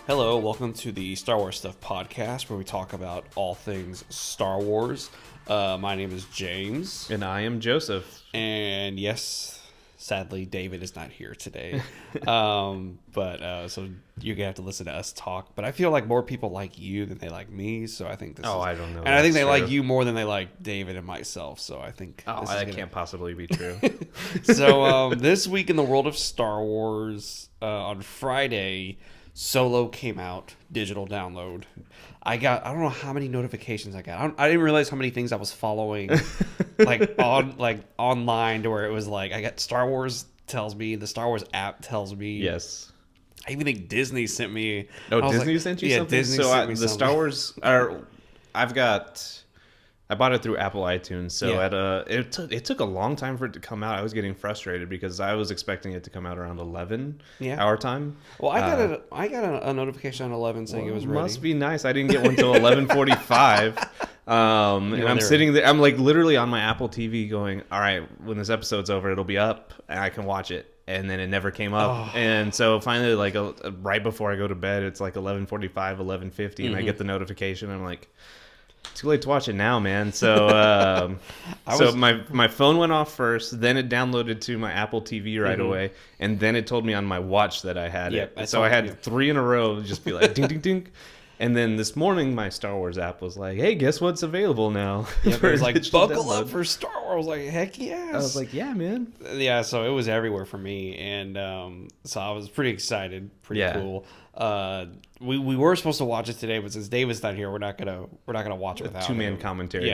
Hello, welcome to the Star Wars Stuff Podcast, where we talk about all things Star Wars. My name is James. And I am Joseph. And yes, sadly, David is not here today. So you're going to have to listen to us talk. But I feel like more people like you than they like me, so I think this is... I don't know. And I think they like you more than they like David and myself, so I think... that can't possibly be true. So this week in the world of Star Wars, on Friday... Solo came out, digital download. I don't know how many notifications I got. I didn't realize how many things I was following, online, to where it was like I got Star Wars tells me, the Star Wars app tells me. Yes. I even think Disney sent me. Oh, Disney sent you something? Disney sent me the something. Star Wars I bought it through Apple iTunes, so it took a long time for it to come out. I was getting frustrated because I was expecting it to come out around 11 our time. Well, I got a notification on 11 saying it was ready. Must be nice. I didn't get one until 11:45. And I'm sitting there. I'm like literally on my Apple TV going, all right, when this episode's over, it'll be up and I can watch it. And then it never came up. And so finally, like right before I go to bed, it's like 11:45, 11:50, and I get the notification. I'm like, too late to watch it now, man. So my phone went off first, then it downloaded to my Apple TV right away, and then it told me on my watch that I had it. So I had 3 in a row just be like ding ding ding. And then this morning my Star Wars app was like, hey, guess what's available now? It was like, buckle up for Star Wars. I was like, heck yes. I was like, yeah, man. Yeah, so it was everywhere for me, and so I was pretty excited. Pretty cool. We were supposed to watch it today, but since David's not here, we're not gonna watch it without him. Two-man commentary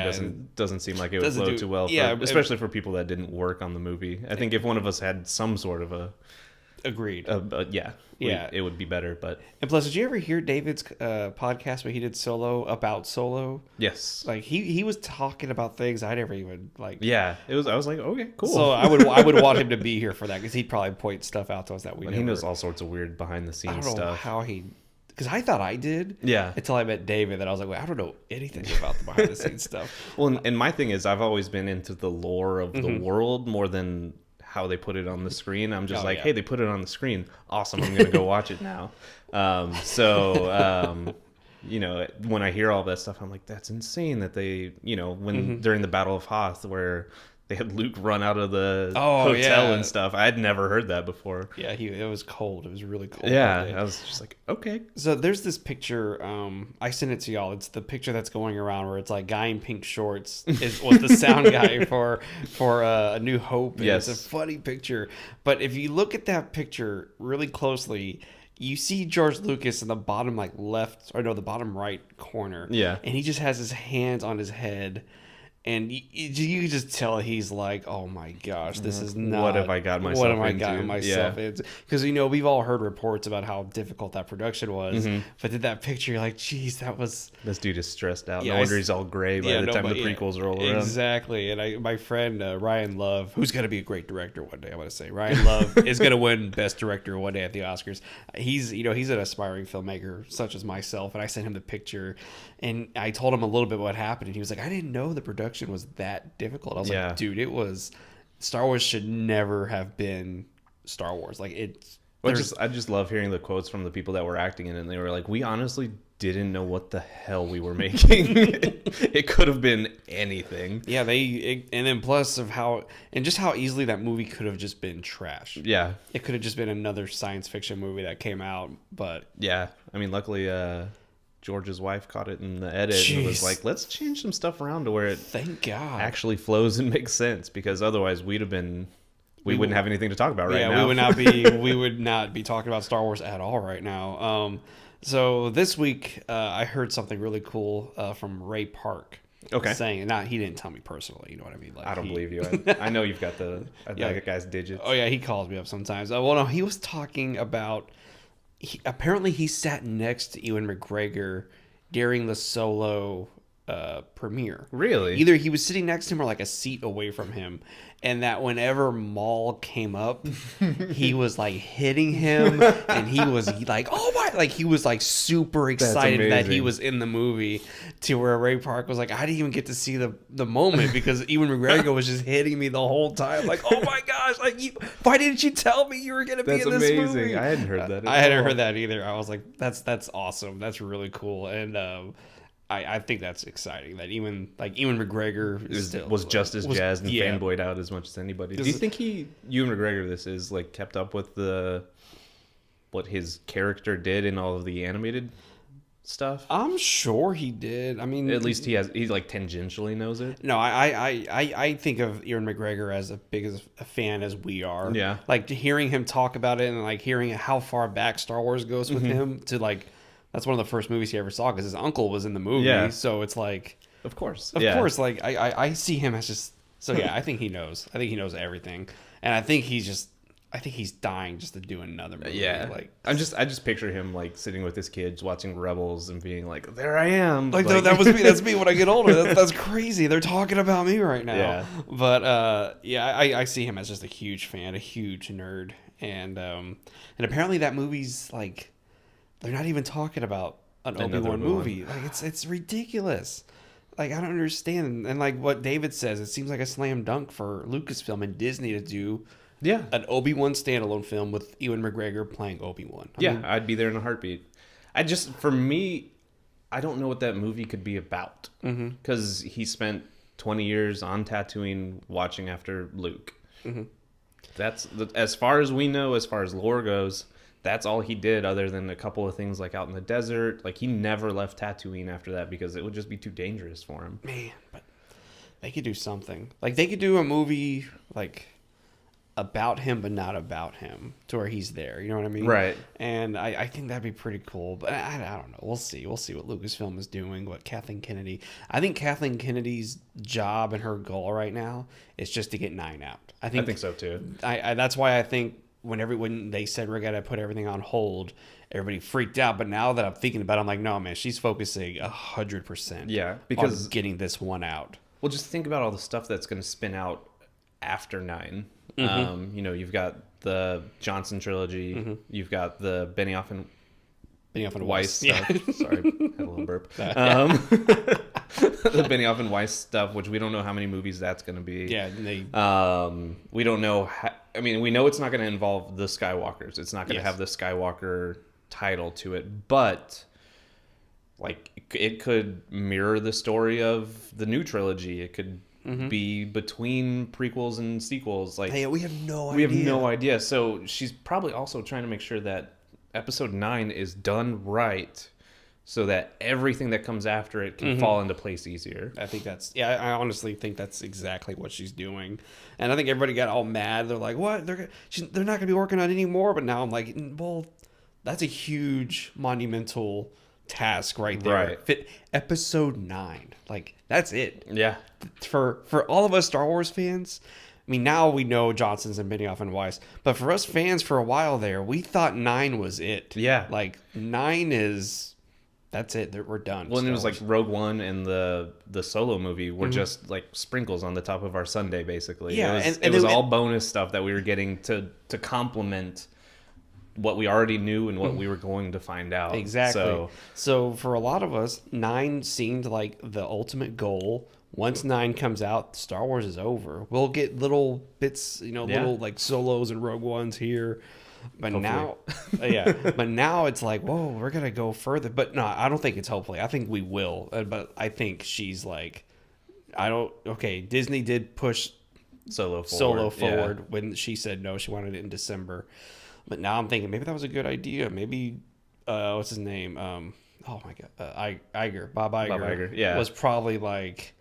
doesn't seem like it would flow too well, especially for people that didn't work on the movie. I think if one of us had some sort of a... Agreed. It would be better. But and plus, did you ever hear David's podcast where he did about Solo? Yes. Like he was talking about things I never even like. Yeah, it was. I was like, okay, cool. So I would want him to be here for that, because he'd probably point stuff out to us that we. He knows all sorts of weird behind the scenes stuff. I don't know how he. Because I thought I did. Yeah. Until I met David, that I was like, wait, I don't know anything about the behind the scenes stuff. Well, and my thing is, I've always been into the lore of the world more than how they put it on the screen. I'm just hey, they put it on the screen. Awesome. I'm going to go watch it now. When I hear all that stuff, I'm like, that's insane that they, during the Battle of Hoth, where they had Luke run out of the hotel and stuff. I had never heard that before. Yeah, it was cold. It was really cold. Yeah, I was just like, okay. So there's this picture. I sent it to y'all. It's the picture that's going around where it's like guy in pink shorts was the sound guy for A New Hope. And yes, it's a funny picture. But if you look at that picture really closely, you see George Lucas in the bottom the bottom right corner. Yeah, and he just has his hands on his head. And you can just tell he's like, oh my gosh, this is not... What have I got myself into? What have I gotten myself into? Because, we've all heard reports about how difficult that production was. But in that picture, you're like, geez, that was... This dude is stressed out. No wonder he's all gray by the time the prequels roll around. Exactly. And my friend, Ryan Love, who's going to be a great director one day, I want to say. Ryan Love is going to win Best Director one day at the Oscars. He's an aspiring filmmaker, such as myself. And I sent him the picture. And I told him a little bit what happened. And he was like, I didn't know the production was that difficult. I was like, dude, it was... Star Wars should never have been Star Wars. Like, it's... I just love hearing the quotes from the people that were acting in it. And they were like, we honestly didn't know what the hell we were making. It could have been anything. Yeah, and then plus of how easily that movie could have just been trash. Yeah. It could have just been another science fiction movie that came out, but... Yeah. I mean, luckily... George's wife caught it in the edit and was like, let's change some stuff around to where it thank God actually flows and makes sense, because otherwise we wouldn't have anything to talk about right now. We would not be talking about Star Wars at all right now. So this week I heard something really cool from Ray Park. Okay. Saying, he didn't tell me personally, you know what I mean? Like, I don't believe you. I know you've got that guy's digits. Oh yeah, he calls me up sometimes. Well, no, he was talking about... apparently he sat next to Ewan McGregor during the Solo premiere. Really? Either he was sitting next to him or like a seat away from him, and that whenever Maul came up, he was like hitting him, and he was like, oh my, like he was like super excited that he was in the movie, to where Ray Park was like, I didn't even get to see the moment because Ewan McGregor was just hitting me the whole time, like, oh my god, gosh! Like, why didn't you tell me you were gonna be in this movie? That's amazing. I hadn't heard that. I hadn't heard that either. I was like, that's awesome. That's really cool. And I think that's exciting. That Ewan McGregor was just as jazzed and fanboyed out as much as anybody. Do you think Ewan McGregor kept up with what his character did in all of the animated stuff? I'm sure he did. I mean, at least he tangentially knows it. No, I think of Ewan McGregor as big as a fan as we are. Yeah, like hearing him talk about it and like hearing how far back Star Wars goes with him to like. That's one of the first movies he ever saw because his uncle was in the movie. Yeah. So it's like, of course, like I see him as just. So yeah, I think he knows. I think he knows everything, and I think he's dying just to do another movie. Yeah, like I just picture him like sitting with his kids watching Rebels and being like, "There I am." Like that was me. That's me when I get older. That's crazy. They're talking about me right now. Yeah. But I see him as just a huge fan, a huge nerd, and apparently that movie's like they're not even talking about an Obi-Wan movie. Like it's ridiculous. Like I don't understand. And like what David says, it seems like a slam dunk for Lucasfilm and Disney to do. Yeah, an Obi-Wan standalone film with Ewan McGregor playing Obi-Wan. I mean, I'd be there in a heartbeat. For me, I don't know what that movie could be about because he spent 20 years on Tatooine watching after Luke. Mm-hmm. That's as far as we know, as far as lore goes. That's all he did, other than a couple of things like out in the desert. Like he never left Tatooine after that because it would just be too dangerous for him. Man, but they could do something. Like they could do a movie like about him but not about him to where he's there, you know what I mean? Right. And I think that'd be pretty cool, but I don't know, we'll see what Lucasfilm is doing, what Kathleen Kennedy. I think Kathleen Kennedy's job and her goal right now is just to get 9 out. I think so too. I that's why I think when they said we're gonna put everything on hold, everybody freaked out, but now that I'm thinking about it, I'm like, no man, she's focusing 100% because on getting this one out. Well, just think about all the stuff that's going to spin out after 9. Mm-hmm. You've got the Johnson trilogy. Mm-hmm. You've got the Benioff and Weiss stuff. Yeah. Sorry, had a little burp. The Benioff and Weiss stuff, which we don't know how many movies that's going to be. Yeah. We don't know. We know it's not going to involve the Skywalkers. It's not going to have the Skywalker title to it, but like it could mirror the story of the new trilogy. It could be between prequels and sequels. Like, hey, we have no idea. We have no idea. So she's probably also trying to make sure that episode 9 is done right, so that everything that comes after it can fall into place easier. I think I honestly think that's exactly what she's doing. And I think everybody got all mad. They're like, what? They're not going to be working on it anymore. But now I'm like, well, that's a huge monumental task right there. Right. Fit episode 9. Like, that's it. Yeah. For all of us Star Wars fans, I mean, now we know Johnson's and Benioff and Weiss, but for us fans for a while there, we thought 9 was it. Yeah. Like, 9 is... That's it. We're done. Well, and it was like Rogue One and the Solo movie were just like sprinkles on the top of our sundae, basically. Yeah, it was all bonus stuff that we were getting to complement what we already knew and what we were going to find out. Exactly. So for a lot of us, 9 seemed like the ultimate goal. Once 9 comes out, Star Wars is over. We'll get little bits, little like Solos and Rogue Ones here. But hopefully. now it's like, whoa, we're going to go further. But no, I don't think it's hopefully. I think we will. But I think she's like, Disney did push Solo forward when she said no, she wanted it in December. But now I'm thinking maybe that was a good idea. Maybe, what's his name? Oh my God. Bob Iger. Was probably like,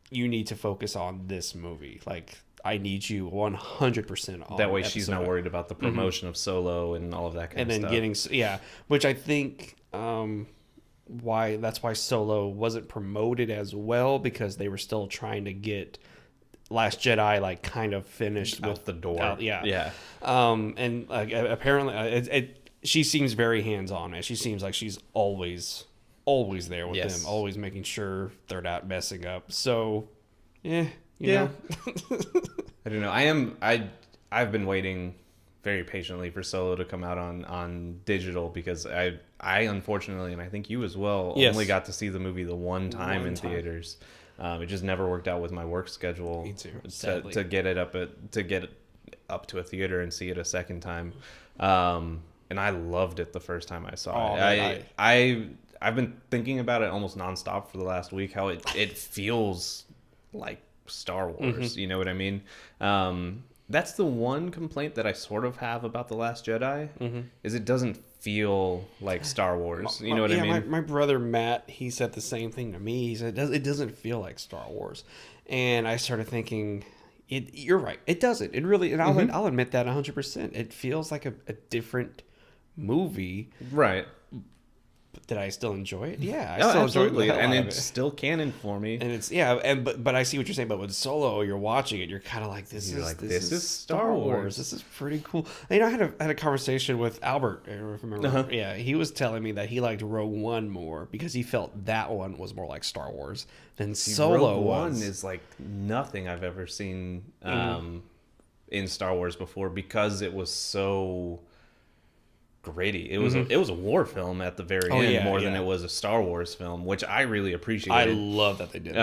you need to focus on this movie. Like, I need you 100% on that way. She's not worried about the promotion of Solo and all of that kind of stuff. And then which I think that's why Solo wasn't promoted as well, because they were still trying to get Last Jedi like kind of finished out the door. And like apparently she seems very hands on. She seems like she's always there with them, always making sure they're not messing up. So you know. I don't know. I've been waiting very patiently for Solo to come out on digital, because I unfortunately, and I think you as well, only got to see the movie the one time in theaters. It just never worked out with my work schedule. Me too. To get it up to a theater and see it a second time. And I loved it the first time I saw it. I've been thinking about it almost nonstop for the last week, how it feels like Star Wars. You know what I mean? That's the one complaint that I sort of have about The Last Jedi, is it doesn't feel like Star Wars. You know what I mean? My brother Matt, he said the same thing to me. He said it doesn't feel like Star Wars. And I started thinking, you're right. It doesn't. It really, and I'll admit that 100%. It feels like a different movie. Right. But did I still enjoy it? Yeah, I still absolutely. enjoyed it. And it's still canon for me. And it's but I see what you're saying. But with Solo, you're watching it, you're kind of like, this is Star Wars. This is pretty cool. And, I had a conversation with Albert. I don't remember. Yeah, he was telling me that he liked Rogue One more because he felt that one was more like Star Wars than Solo Rogue was. One is like nothing I've ever seen in Star Wars before, because it was so gritty. It was a war film at the very end more than it was a Star Wars film, which I really appreciated. I love that they did.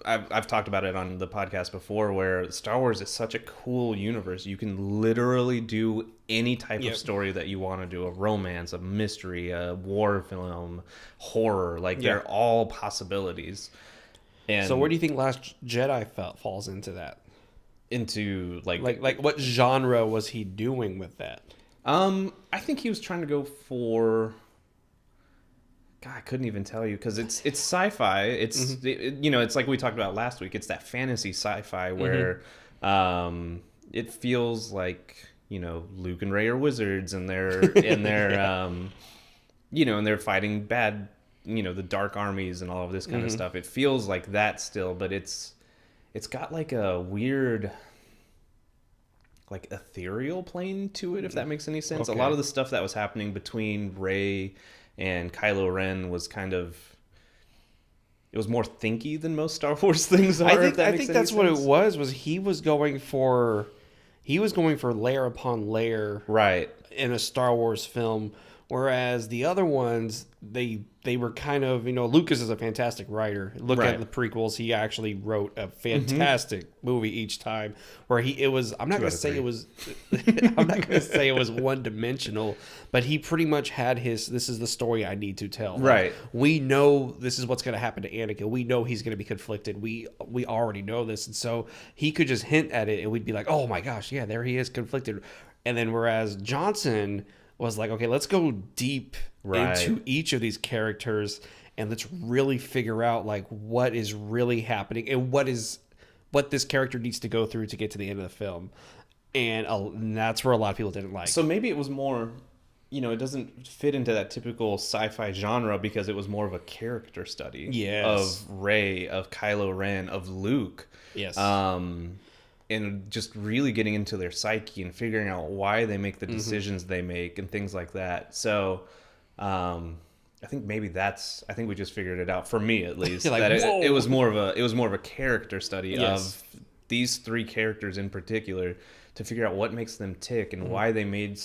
I've talked about it on the podcast before, where Star Wars is such a cool universe. You can literally do any type of story that you want to do: a romance, a mystery, a war film, horror. They're all possibilities. And so where do you think Last Jedi falls into that? Into like what genre was he doing with that? I think he was trying to go for, God, I couldn't even tell you, because it's sci-fi. It's it's like we talked about last week. It's that fantasy sci-fi where it feels like, Luke and Rey are wizards, and they're and they're fighting bad, the dark armies and all of this kind of stuff. It feels like that still, but it's got like a weird, like, ethereal plane to it, if that makes any sense. Okay. A lot of the stuff that was happening between Rey and Kylo Ren was kind of, it was more thinky than most Star Wars things are. I think that's what it was he was going for layer upon layer, right, in a Star Wars film, whereas the other ones, they were kind of, Lucas is a fantastic writer. Look at the prequels. He actually wrote a fantastic movie each time, where I'm not going to say it was one dimensional, but he pretty much had this is the story I need to tell. Right. We know this is what's going to happen to Anakin. We know he's going to be conflicted. We already know this. And so he could just hint at it and we'd be like, oh my gosh, yeah, there he is, conflicted. And then whereas Johnson was like, okay, let's go deep into each of these characters and let's really figure out like what is really happening and what this character needs to go through to get to the end of the film. And that's where a lot of people didn't like. So maybe it was more, it doesn't fit into that typical sci-fi genre because it was more of a character study of Rey, of Kylo Ren, of Luke. Yes. And just really getting into their psyche and figuring out why they make the decisions they make and things like that. So I think maybe I think we just figured it out, for me at least, like, that it was more of a character study of these three characters in particular, to figure out what makes them tick and why they made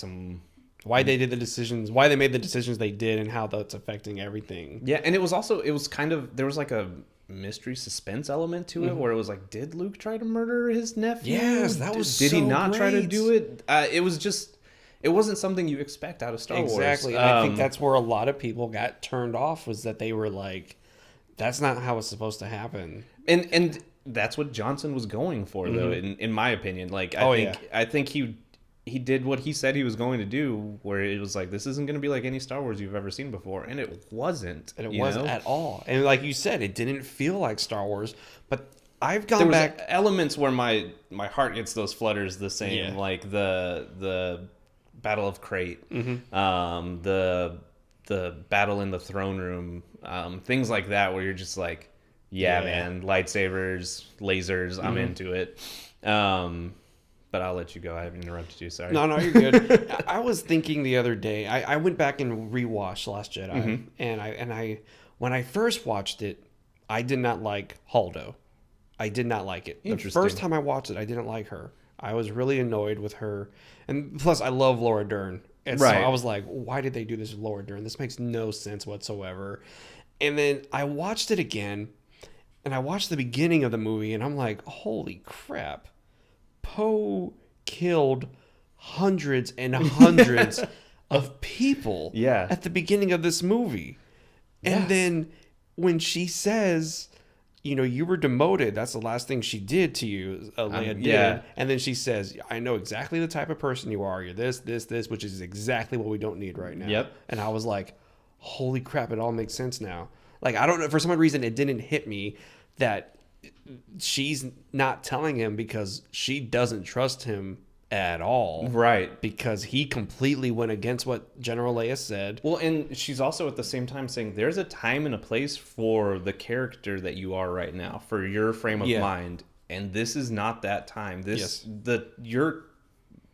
why they made the decisions they did, and how that's affecting everything. Yeah, and it was kind of, there was like a mystery suspense element to it, where it was like, did Luke try to murder his nephew? Yes, that was did he not great. Try to do it? It wasn't something you expect out of Star Wars. Exactly. And I think that's where a lot of people got turned off, was that they were like, that's not how it's supposed to happen. And that's what Johnson was going for, though, in my opinion. Like, I think he did what he said he was going to do, where it was like, this isn't going to be like any Star Wars you've ever seen before. And it wasn't. And it wasn't at all. And like you said, it didn't feel like Star Wars. But I've gone back elements where my heart gets those flutters the same, like the Battle of Crate, the battle in the throne room, things like that, where you're just like, man, lightsabers, lasers, I'm into it. But I'll let you go. I haven't interrupted you. Sorry. No, you're good. I was thinking the other day, I went back and rewatched Last Jedi, and I when I first watched it, I did not like Holdo. I did not like it. The first time I watched it, I didn't like her. I was really annoyed with her, and plus I love Laura Dern, and so I was like, why did they do this with Laura Dern? This makes no sense whatsoever. And then I watched it again, and I watched the beginning of the movie, and I'm like, holy crap. Poe killed hundreds and hundreds of people at the beginning of this movie. And then when she says, you know, you were demoted, that's the last thing she did to you, Leia did. Yeah. And then she says, I know exactly the type of person you are. You're this, which is exactly what we don't need right now. Yep. And I was like, holy crap, it all makes sense now. Like, I don't know, for some reason it didn't hit me that she's not telling him because she doesn't trust him at all. Right. Because he completely went against what General Leia said. Well, and she's also at the same time saying there's a time and a place for the character that you are right now, for your frame of mind. And this is not that time. Your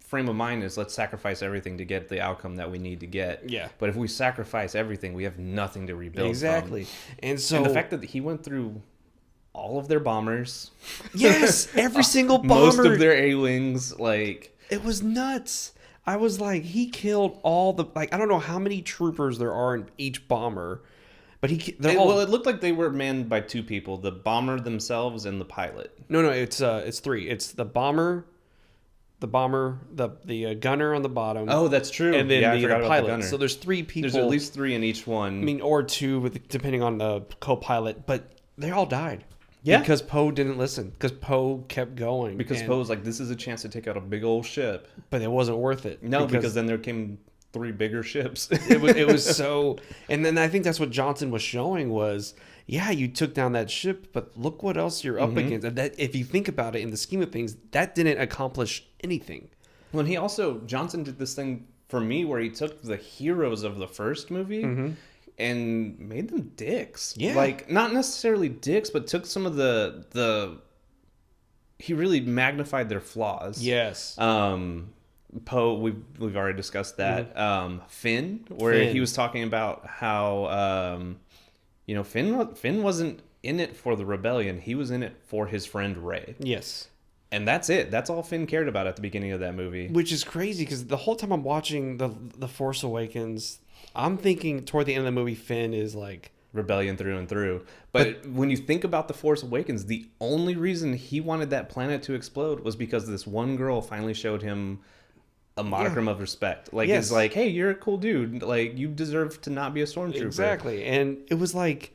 frame of mind is let's sacrifice everything to get the outcome that we need to get. Yeah. But if we sacrifice everything, we have nothing to rebuild Exactly. from. And so the fact that he went through all of their bombers. Yes, every single bomber. Most of their A-Wings, like... It was nuts. I was like, he killed all the... Like, I don't know how many troopers there are in each bomber, but Well, it looked like they were manned by two people, the bomber themselves and the pilot. No, it's three. It's the bomber, the gunner on the bottom. Oh, that's true. And then the pilot. pilot. So there's three people. There's at least three in each one. I mean, or two, depending on the co-pilot, but they all died. Yeah. Because Poe didn't listen. Because Poe kept going. Because Poe was like, this is a chance to take out a big old ship. But it wasn't worth it. No, because then there came 3 bigger ships. it was so... And then I think that's what Johnson was showing was, yeah, you took down that ship, but look what else you're up against. And that, if you think about it in the scheme of things, that didn't accomplish anything. When Johnson did this thing for me where he took the heroes of the first movie... and made them dicks. Yeah. Like, not necessarily dicks, but took some of he really magnified their flaws. Yes. Poe, we've already discussed that. Finn, where he was talking about how, Finn wasn't in it for the rebellion. He was in it for his friend Rey. Yes. And that's it. That's all Finn cared about at the beginning of that movie. Which is crazy, because the whole time I'm watching the Force Awakens... I'm thinking toward the end of the movie, Finn is like... Rebellion through and through. But when you think about The Force Awakens, the only reason he wanted that planet to explode was because this one girl finally showed him a modicum of respect. Like, it's like, hey, you're a cool dude. Like, you deserve to not be a stormtrooper. Exactly. And it was like...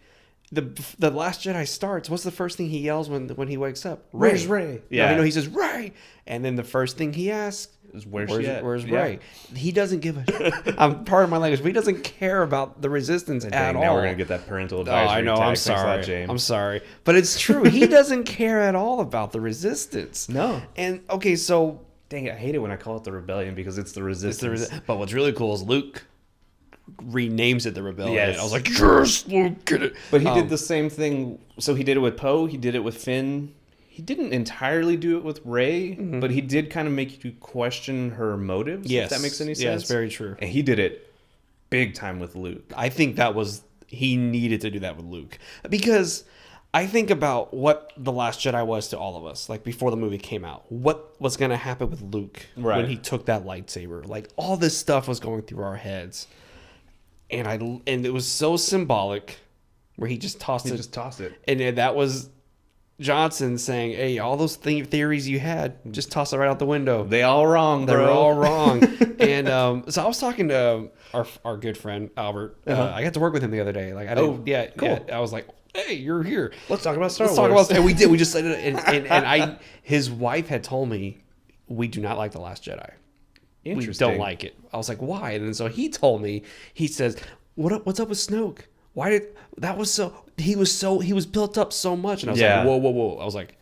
The Last Jedi starts. What's the first thing he yells when he wakes up? Rey. Where's Rey? Yeah. He says, Rey! And then the first thing he asks... Where's Rey? He doesn't give a... I'm part of my language, but he doesn't care about the Resistance at all. Now we're going to get that parental advisory. I know. Tag. I'm sorry. James. I'm sorry. But it's true. He doesn't care at all about the Resistance. No. And, okay, so... Dang it, I hate it when I call it the Rebellion because it's the Resistance. But what's really cool is Luke renames it the Rebellion. Yes. I was like, yes, Luke, get it. But he did the same thing. So he did it with Poe. He did it with Finn. He didn't entirely do it with Rey, but he did kind of make you question her motives, if that makes any sense. Yeah, it's very true. And he did it big time with Luke. I think he needed to do that with Luke. Because I think about what The Last Jedi was to all of us, like before the movie came out. What was going to happen with Luke when he took that lightsaber? Like, all this stuff was going through our heads. And it was so symbolic where he just tossed it. He just tossed it. And that was... Johnson saying, hey, all those theories you had, just toss it right out the window. They all wrong, bro. They're all wrong. And so I was talking to our good friend, Albert. I got to work with him the other day. Like, cool. Yeah, I was like, hey, you're here. Let's talk about Star Wars. Let's talk about... And we did. We just said it. And his wife had told me, we do not like The Last Jedi. Interesting. We don't like it. I was like, why? And then so he told me, he says, what's up with Snoke? Why did that was so he was built up so much, and I was like, whoa. I was like,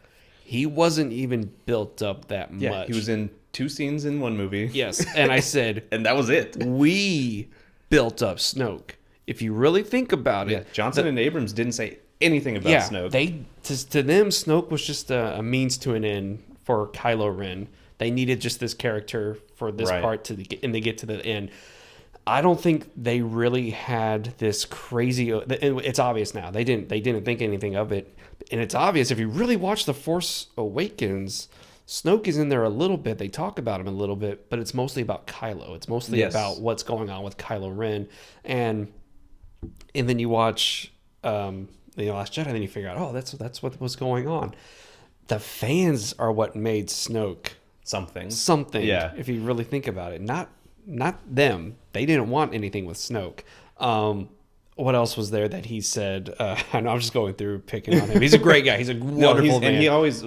he wasn't even built up that much. He was in 2 scenes in one movie. Yes, and I said, and that was it. We built up Snoke. If you really think about it, Johnson and Abrams didn't say anything about Snoke. To them, Snoke was just a means to an end for Kylo Ren. They needed just this character for this part and they get to the end. I don't think they really had this crazy... It's obvious now. They didn't think anything of it. And it's obvious if you really watch The Force Awakens, Snoke is in there a little bit. They talk about him a little bit, but it's mostly about Kylo. It's mostly about what's going on with Kylo Ren. And then you watch The Last Jedi, and then you figure out, that's what was going on. The fans are what made Snoke something. Yeah. If you really think about it, not them. They didn't want anything with Snoke. What else was there that he said? I know I'm just going through picking on him. He's a great guy. He's a wonderful man. And he always.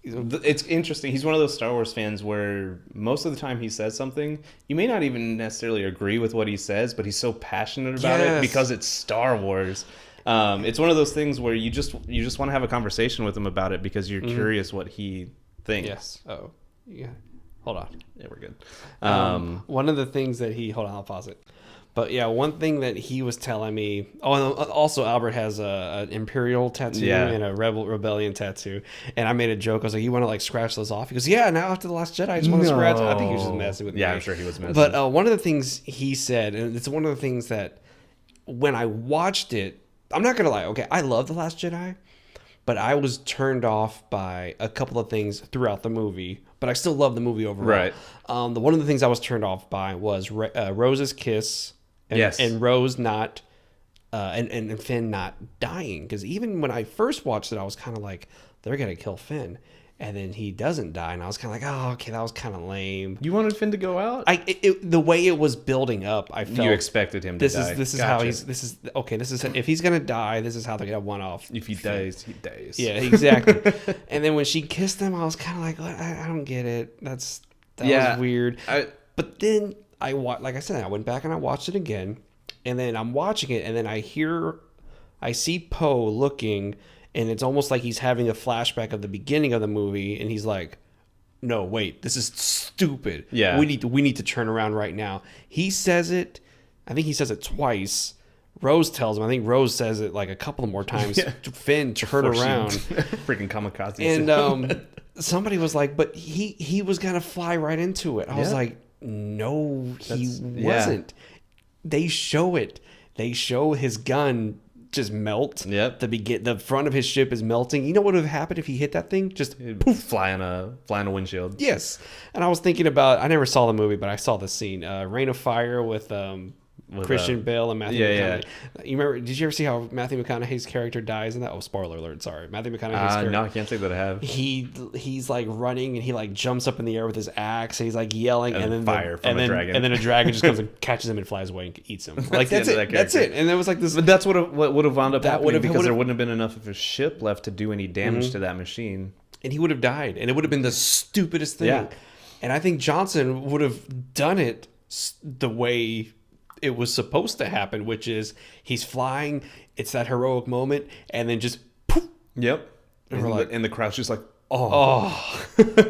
It's interesting. He's one of those Star Wars fans where most of the time he says something, you may not even necessarily agree with what he says, but he's so passionate about it because it's Star Wars. It's one of those things where you just want to have a conversation with him about it because you're curious what he thinks. Yes. Oh, yeah. Hold on. Yeah, we're good. One of the things that hold on, I'll pause it. But yeah, one thing that he was telling me. Oh, and also Albert has an Imperial tattoo and a Rebellion tattoo. And I made a joke. I was like, "You want to like scratch those off?" He goes, "Yeah." Now after the Last Jedi, I just want to scratch. I think he was just messing with me. Yeah, I'm sure he was messing. But one of the things he said, and it's one of the things that when I watched it, I'm not gonna lie. Okay, I love the Last Jedi, but I was turned off by a couple of things throughout the movie. But I still love the movie overall. Right. One of the things I was turned off by was Rose's kiss. And Rose not, and Finn not dying. Because even when I first watched it, I was kind of like, they're going to kill Finn. And then he doesn't die. And I was kind of like, oh, okay, that was kind of lame. You wanted Finn to go out? The way it was building up, I felt... You expected him to die. This is how he's... If he's going to die, this is how they're going to one off. If he dies, he dies. Yeah, exactly. And then when she kissed him, I was kind of like, what? I don't get it. That was weird. But then... like I said, I went back and I watched it again, and then I'm watching it, and then I see Poe looking, and it's almost like he's having a flashback of the beginning of the movie, and he's like, "No, wait, this is stupid. Yeah, we need to turn around right now." He says it. I think he says it twice. Rose tells him. I think Rose says it like a couple more times. Yeah. Finn, turn around. Freaking kamikaze. And somebody was like, "But he was gonna fly right into it." I was like, no, he wasn't. They show it. They show his gun just melt. Yep. The front of his ship is melting. You know what would have happened if he hit that thing? Just poof, fly on a windshield. Yes. And I was thinking about. I never saw the movie, but I saw the scene. Rain of Fire with Christian Bale and Matthew McConaughey. Yeah. You remember? Did you ever see how Matthew McConaughey's character dies in that? Oh, spoiler alert! Sorry, Matthew McConaughey's character. No, I can't say that I have. He's like running and he like jumps up in the air with his axe and he's like yelling and then fire from a dragon, and then a dragon just comes and catches him and flies away and eats him. Like that's it. That's it. And it was like this. But that's what would have wound up happening because there wouldn't have been enough of his ship left to do any damage to that machine, and he would have died, and it would have been the stupidest thing. Yeah. And I think Johnson would have done it the way it was supposed to happen, which is he's flying, it's that heroic moment, and then just poof. Yep. And the crowd's just like, oh.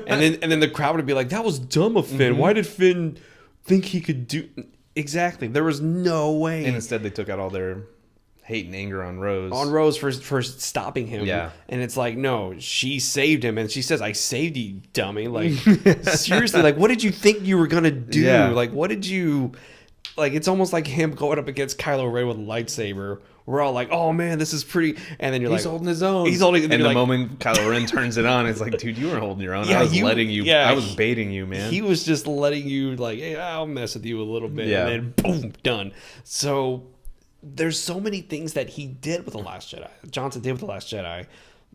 and then the crowd would be like, that was dumb of Finn. Mm-hmm. Why did Finn think he could do exactly? There was no way. And instead they took out all their hate and anger on Rose. On Rose for stopping him. Yeah. And it's like, no, she saved him. And she says, I saved you, dummy. Like, seriously, like, what did you think you were going to do? Yeah. Like, what did you... Like, it's almost like him going up against Kylo Ren with a lightsaber. We're all like, oh, man, this is pretty. And then he's holding his own. He's holding. And the moment Kylo Ren turns it on, it's like, dude, you weren't holding your own. Yeah, I was letting you. Yeah, I was baiting you, man. He was just letting you, like, hey, I'll mess with you a little bit. Yeah. And then, boom, done. So there's so many things that he did with The Last Jedi. Johnson did with The Last Jedi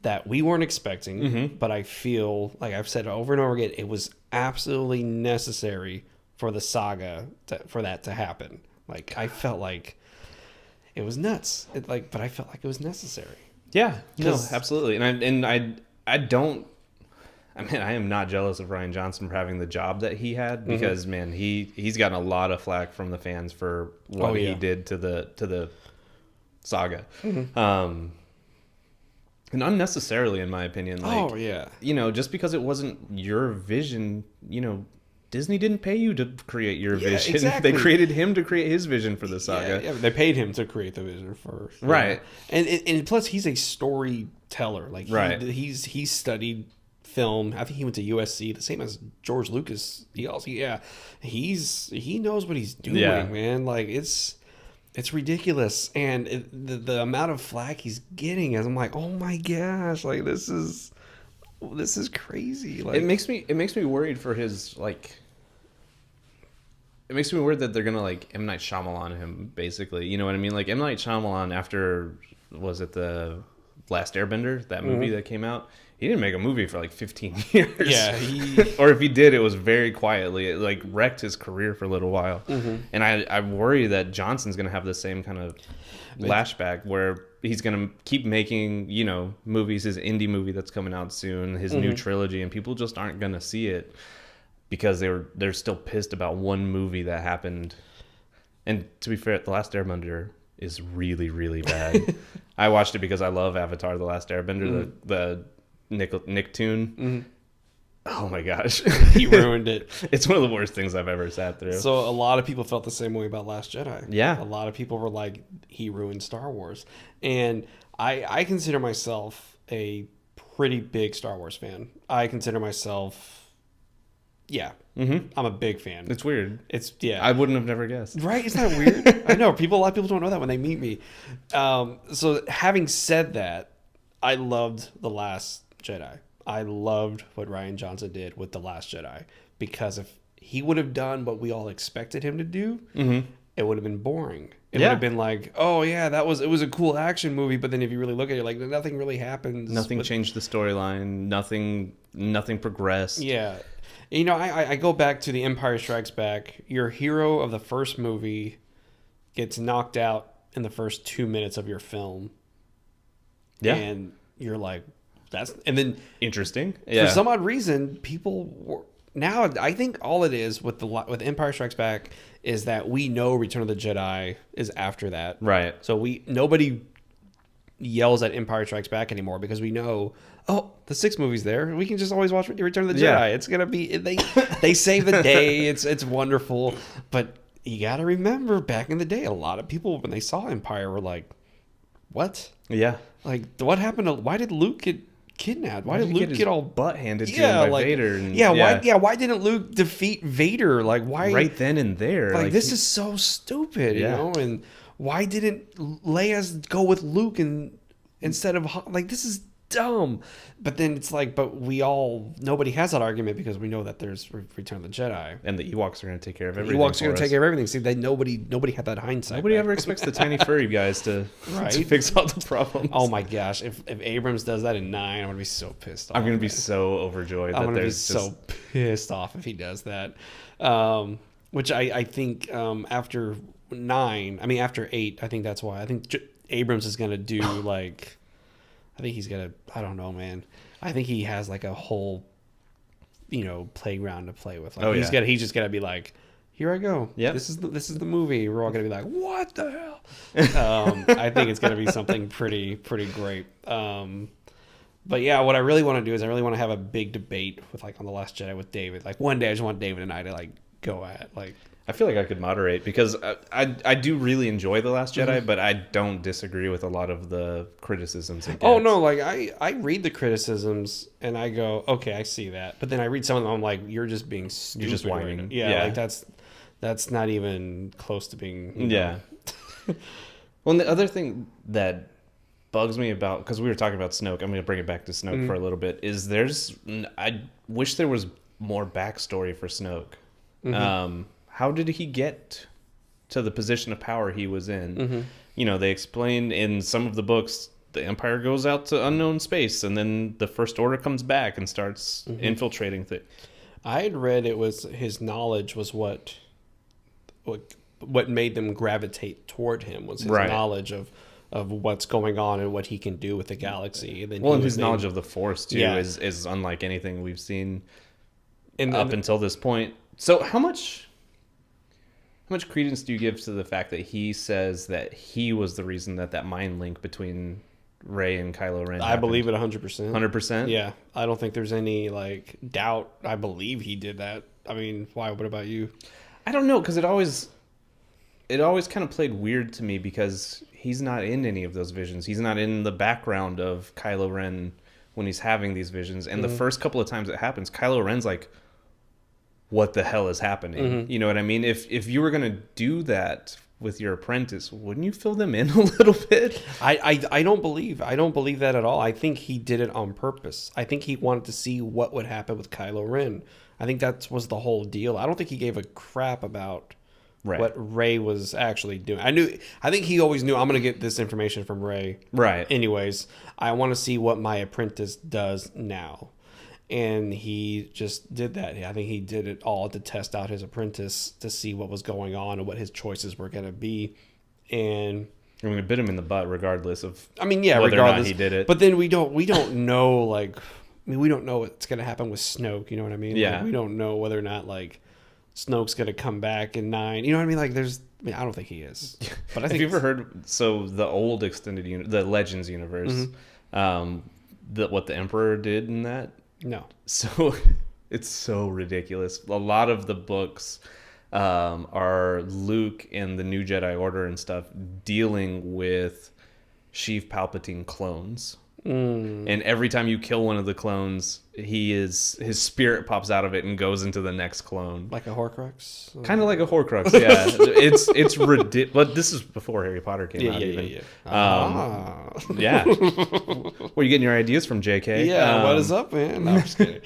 that we weren't expecting. Mm-hmm. But I feel, like I've said over and over again, it was absolutely necessary for the saga for that to happen. Like, I felt like it was nuts. But I felt like it was necessary. Yeah, no, absolutely. And I don't. I mean, I am not jealous of Rian Johnson for having the job that he had because man, he's gotten a lot of flack from the fans for what he did to the saga, and unnecessarily, in my opinion. Like, just because it wasn't your vision, Disney didn't pay you to create your vision. Exactly. They created him to create his vision for the saga. Yeah, they paid him to create the vision first. Right. And plus, he's a storyteller. Like, he studied film. I think he went to USC, the same as George Lucas. He knows what he's doing, man. Like, it's ridiculous. And the amount of flack he's getting, as I'm like, oh my gosh, like, this is crazy. Like, it makes me worried for his, like, it makes me worried that they're gonna, like, M. Night Shyamalan him, basically. You know what I mean? Like, M. Night Shyamalan, after, was it the Last Airbender, that movie that came out, he didn't make a movie for like 15 years. Yeah, or if he did, it was very quietly. It like wrecked his career for a little while. And I worry that Johnson's going to have the same kind of lashback where he's going to keep making, you know, movies, his indie movie that's coming out soon, his new trilogy, and people just aren't going to see it because they're still pissed about one movie that happened. And to be fair, The Last Airbender is really, really bad. I watched it because I love Avatar: The Last Airbender, the Nicktoon. Oh my gosh. He ruined it. It's one of the worst things I've ever sat through. So a lot of people felt the same way about Last Jedi. Yeah. A lot of people were like, he ruined Star Wars. And I consider myself a pretty big Star Wars fan. I consider myself, I'm a big fan. It's weird. I wouldn't have never guessed. Right? Isn't that weird? I know. A lot of people don't know that when they meet me. So having said that, I loved The Last Jedi. I loved what Rian Johnson did with The Last Jedi, because if he would have done what we all expected him to do, it would have been boring. It would have been like, oh yeah, it was a cool action movie, but then if you really look at it, like nothing really happens. Nothing changed the storyline. Nothing progressed. Yeah. You know, I go back to The Empire Strikes Back. Your hero of the first movie gets knocked out in the first 2 minutes of your film. Yeah. And you're like, and then interesting. For some odd reason, people were, now I think all it is with Empire Strikes Back is that we know Return of the Jedi is after that. Right. So nobody yells at Empire Strikes Back anymore because we know, oh, the 6th movie's there. We can just always watch Return of the Jedi. It's gonna be they save the day. It's wonderful. But you got to remember, back in the day, a lot of people when they saw Empire were like, "What? Yeah. Like, what happened to? Why did Luke get kidnapped? Why did Luke get all butt handed to him by Vader? And, why didn't Luke defeat Vader? Like, why right then and there? Like this is so stupid, you know? And why didn't Leia go with Luke instead of like, this is dumb. But then it's like, nobody has that argument because we know that there's Return of the Jedi, and the Ewoks are going to take care of everything. Ewoks are going to take care of everything. See, nobody had that hindsight. Nobody ever expects the tiny furry guys to fix all the problems. Oh my gosh! If Abrams does that in 9, I'm going to be so pissed off. I'm going to be so overjoyed. I'm going to be so pissed off if he does that. Which I think after 9, I mean after 8, I think that's why I think Abrams is going to do like. I think he's gonna. I don't know, man. I think he has like a whole, playground to play with. Like he's just gonna be like, here I go. Yeah, this is the movie. We're all gonna be like, what the hell? I think it's gonna be something pretty great. But yeah, what I really want to do is I really want to have a big debate with on The Last Jedi with David. Like one day, I just want David and I to go at I feel like I could moderate because I do really enjoy The Last Jedi, but I don't disagree with a lot of the criticisms. Oh no, I read the criticisms and I go, okay, I see that, but then I read some of them, I'm like, you're just being stupid. You're just whining. Right? Yeah, that's not even close to being. Yeah. Well, and the other thing that bugs me about, because we were talking about Snoke, I'm going to bring it back to Snoke for a little bit. I wish there was more backstory for Snoke. How did he get to the position of power he was in? They explain in some of the books the Empire goes out to unknown space, and then the First Order comes back and starts infiltrating things. I had read it was his knowledge was what made them gravitate toward him, was his knowledge of what's going on and what he can do with the galaxy. And then and his knowledge of the Force too is unlike anything we've seen up until this point. So how much credence do you give to the fact that he says that he was the reason that mind link between Rey and Kylo Ren happened? I believe it 100%. 100%? Yeah. I don't think there's any doubt. I believe he did that. I mean, why? What about you? I don't know, because it always kind of played weird to me because he's not in any of those visions. He's not in the background of Kylo Ren when he's having these visions. And the first couple of times it happens, Kylo Ren's like, what the hell is happening? You know what I mean? If you were going to do that with your apprentice, wouldn't you fill them in a little bit? I don't believe that at all. I think he did it on purpose. I think he wanted to see what would happen with Kylo Ren. I think that was the whole deal. I don't think he gave a crap about what Rey was actually doing. I think he always knew, I'm going to get this information from Rey. Right. Anyways, I want to see what my apprentice does now. And he just did that. I think he did it all to test out his apprentice to see what was going on and what his choices were going to be. And I mean, it bit him in the butt regardless of whether regardless or not he did it. But then we don't know, like, we don't know what's going to happen with Snoke. You know what I mean? Yeah. Like, we don't know whether or not, like, Snoke's going to come back in 9. You know what I mean? Like, I don't think he is. But I think. Have you ever heard, the old extended the Legends universe, what the Emperor did in that? No. So it's so ridiculous. A lot of the books are Luke and the New Jedi Order and stuff dealing with Sheev Palpatine clones. And every time you kill one of the clones, his spirit pops out of it and goes into the next clone, like a Horcrux. Kind of like a Horcrux, yeah. It's ridiculous. But this is before Harry Potter came out. Yeah. Where are you getting your ideas from, JK? Yeah, what is up, man? No, I'm just kidding.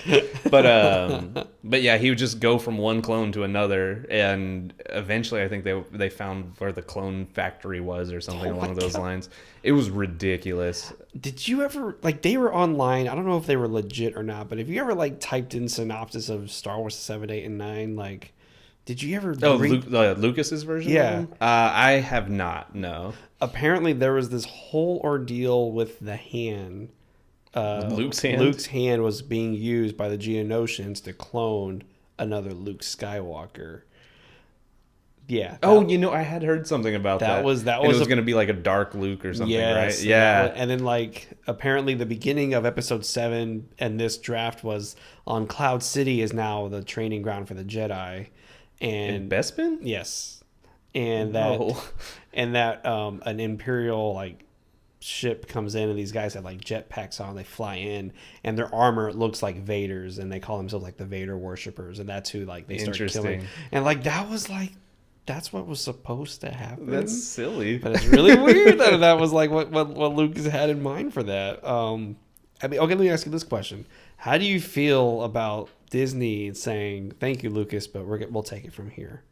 But yeah, he would just go from one clone to another, and eventually, I think they found where the clone factory was or something along those lines. It was ridiculous. Did you ever, like, they were online? I don't know if they were legit or not, but if you ever, like, typed in synopsis of Star Wars 7, 8, and 9, like, did you ever read Lucas's version? Yeah. Of them? I have not. No. Apparently, there was this whole ordeal with the hand. Luke's hand. Luke's hand was being used by the Geonosians to clone another Luke Skywalker. Yeah. I had heard something about that. That was it was going to be like a dark Luke or something, right? Yeah. And then, like, apparently the beginning of Episode 7 and this draft was on Cloud City is now the training ground for the Jedi. And Bespin? Yes. And that an Imperial, like, ship comes in and these guys have, like, jetpacks on. They fly in and their armor looks like Vader's and they call themselves, like, the Vader worshippers. And that's who, like, they start killing. And, like, that was, like, that's what was supposed to happen. That's silly. But it's really weird that was like what Lucas had in mind for that. Okay, let me ask you this question. How do you feel about Disney saying, thank you, Lucas, but we'll take it from here?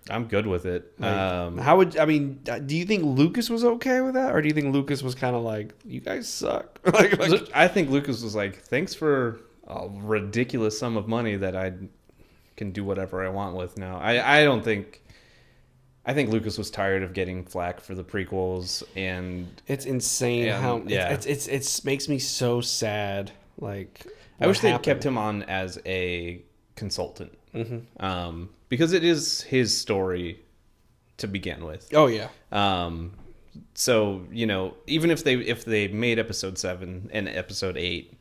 I'm good with it. Do you think Lucas was okay with that? Or do you think Lucas was kind of like, you guys suck? I think Lucas was like, thanks for a ridiculous sum of money that I can do whatever I want with now. I think Lucas was tired of getting flack for the prequels, and it's insane it makes me so sad. Like, I wish they kept him on as a consultant, because it is his story to begin with. Oh yeah. So even if they made Episode 7 and Episode 8,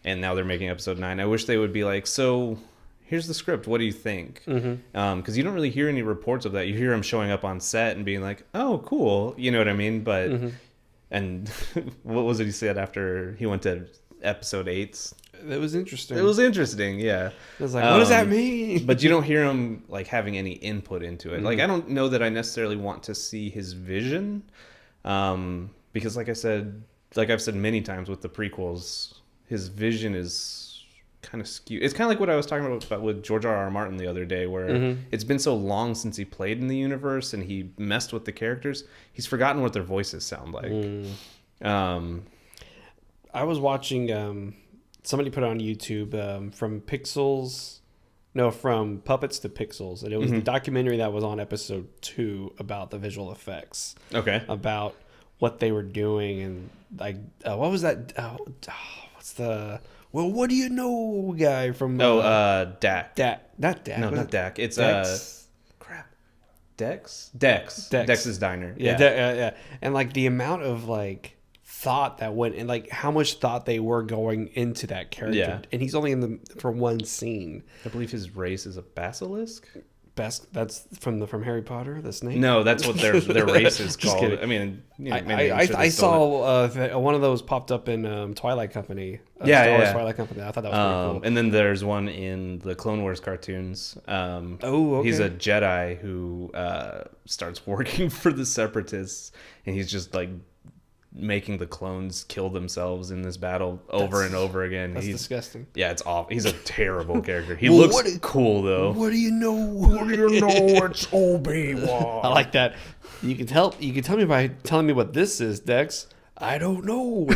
and now they're making Episode 9, I wish they would be like, so here's the script. What do you think? Because you don't really hear any reports of that. You hear him showing up on set and being like, "Oh, cool," you know what I mean? But and what was it he said after he went to Episode 8? It was interesting. Yeah. I was like, what does that mean? But you don't hear him like having any input into it. Like, I don't know that I necessarily want to see his vision, because like I've said many times with the prequels, his vision is kind of skewed. It's kind of like what I was talking about with George R.R. Martin the other day, where it's been so long since he played in the universe and he messed with the characters, he's forgotten what their voices sound like. I was watching somebody put on YouTube from Puppets to Pixels, and it was the documentary that was on Episode 2 about the visual effects. Okay. About what they were doing, and like what was that? What's the what do you know guy from? Dak. Not Dak. No, not Dak. It's Dex. Dex's Diner. Yeah. And like the amount of like thought that went, and like how much thought they were going into that character. Yeah. And he's only for one scene. I believe his race is a basilisk. That's from Harry Potter, the snake. No, that's what their race is called. I mean, I saw one of those popped up in Twilight Company. Star Wars Twilight Company. I thought that was pretty cool. And then there's one in the Clone Wars cartoons. Okay. He's a Jedi who starts working for the Separatists, and he's just like making the clones kill themselves in this battle over and over again. That's disgusting. Yeah, it's awful. He's a terrible character. He looks cool though. What do you know? What do you know? It's Obi-Wan. I like that. You can tell me by telling me what this is, Dex. I don't know.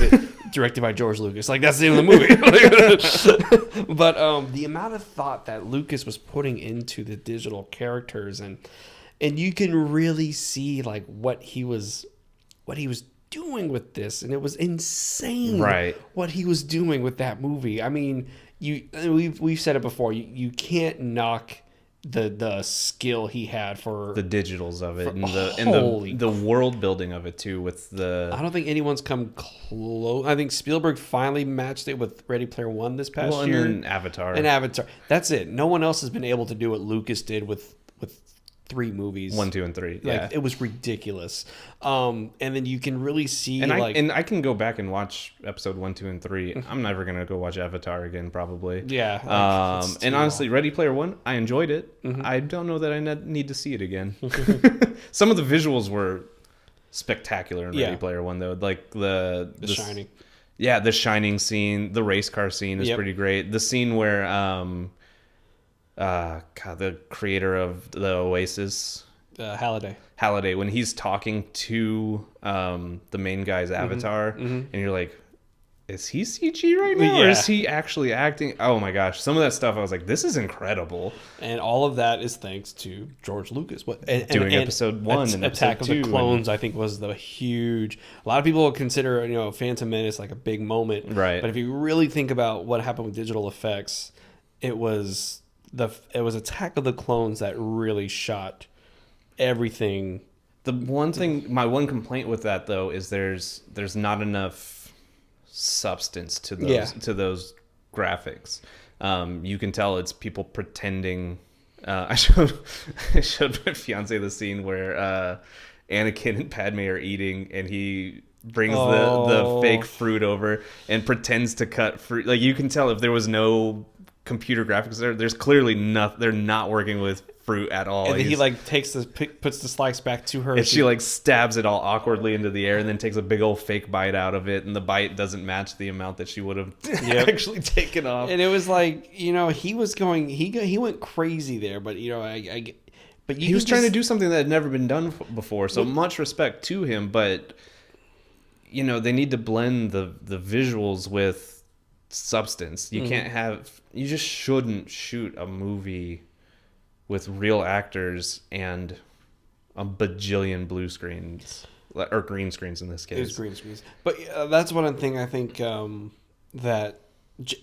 Directed by George Lucas. Like, that's the end of the movie. But the amount of thought that Lucas was putting into the digital characters, and you can really see like what he was doing with this, and it was insane. Right. What he was doing with that movie. I mean, we've said it before. You can't knock the skill he had for the digitals of it, and the world building of it too. With the, I don't think anyone's come close. I think Spielberg finally matched it with Ready Player One this past year. And then Avatar. That's it. No one else has been able to do what Lucas did with 3 movies. 1, 2, and 3. Like, yeah, it was ridiculous. And then you can really see, and like, I can go back and watch episode 1, 2, and 3. I'm never gonna go watch Avatar again, probably. Yeah. Like, and honestly, long. Ready Player One, I enjoyed it. Mm-hmm. I don't know that I need to see it again. Some of the visuals were spectacular in Ready Player One, though. Like the Shining. Yeah, the Shining scene, the race car scene is Yep. pretty great. The scene where the creator of the Oasis, Halliday, when he's talking to the main guy's avatar, and you're like, is he CG right now, or is he actually acting? Oh my gosh, some of that stuff I was like, this is incredible. And all of that is thanks to George Lucas. Doing episode 1 and Attack episode 2 of the Clones, I think, was the huge. A lot of people consider Phantom Menace like a big moment, right? But if you really think about what happened with digital effects, it was Attack of the Clones that really shot everything. The one thing, my one complaint with that though, is there's not enough substance to those graphics. You can tell it's people pretending. I showed my fiance the scene where Anakin and Padme are eating, and he brings the fake fruit over and pretends to cut fruit. Like, you can tell if there was no computer graphics there's clearly they're not working with fruit at all. And then he like puts the slice back to her, and she like stabs it all awkwardly into the air, and then takes a big old fake bite out of it, and the bite doesn't match the amount that she would have actually taken off. And it was like, he went crazy there, but he was trying to do something that had never been done before, so much respect to him, but they need to blend the visuals with substance. You just shouldn't shoot a movie with real actors and a bajillion blue screens, or green screens in this case. It was green screens. But that's one thing I think that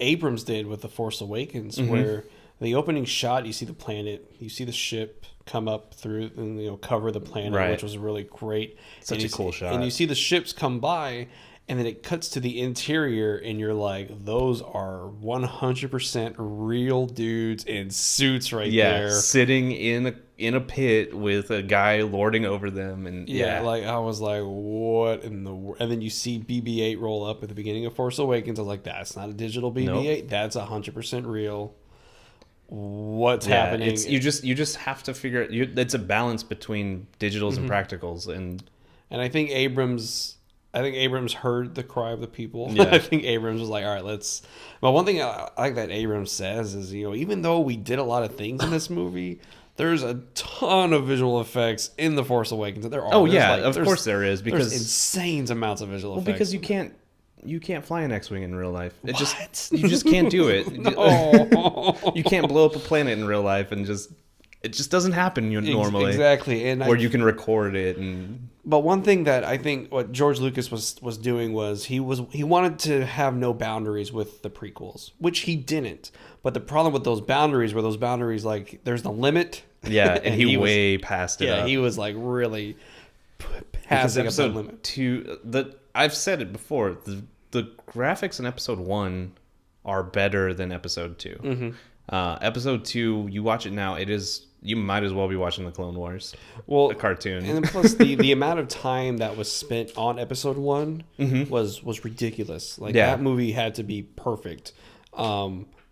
Abrams did with The Force Awakens, where the opening shot, you see the planet, you see the ship come up through and cover the planet, which was really great. Such a cool shot. And you see the ships come by, and then it cuts to the interior, and you're like, those are 100% real dudes in suits right there. Sitting in a pit with a guy lording over them. And like, I was like, what in the world? And then you see BB-8 roll up at the beginning of Force Awakens. I was like, that's not a digital BB-8. Nope. That's 100% real. What's happening? You just have to figure it. It's a balance between digitals and practicals. And I think Abrams heard the cry of the people. Yeah. I think Abrams was like, all right, let's... But one thing I like that Abrams says is, even though we did a lot of things in this movie, there's a ton of visual effects in The Force Awakens. There are. Of course there is. Because there's insane amounts of visual effects. Because you can't fly an X-Wing in real life. You just can't do it. No. You can't blow up a planet in real life, and it just doesn't happen normally. Exactly. And you can record it. But one thing that I think what George Lucas was doing was he wanted to have no boundaries with the prequels, which he didn't. But the problem with those boundaries were like, there's the limit. Yeah, and he way passed it up. Yeah, he was like really passing up the limit. 2, I've said it before, the graphics in episode 1 are better than episode 2. Mm-hmm. Episode 2, you watch it now, you might as well be watching the Clone Wars, the cartoon. And then plus the amount of time that was spent on episode 1 was ridiculous. Like, that movie had to be perfect.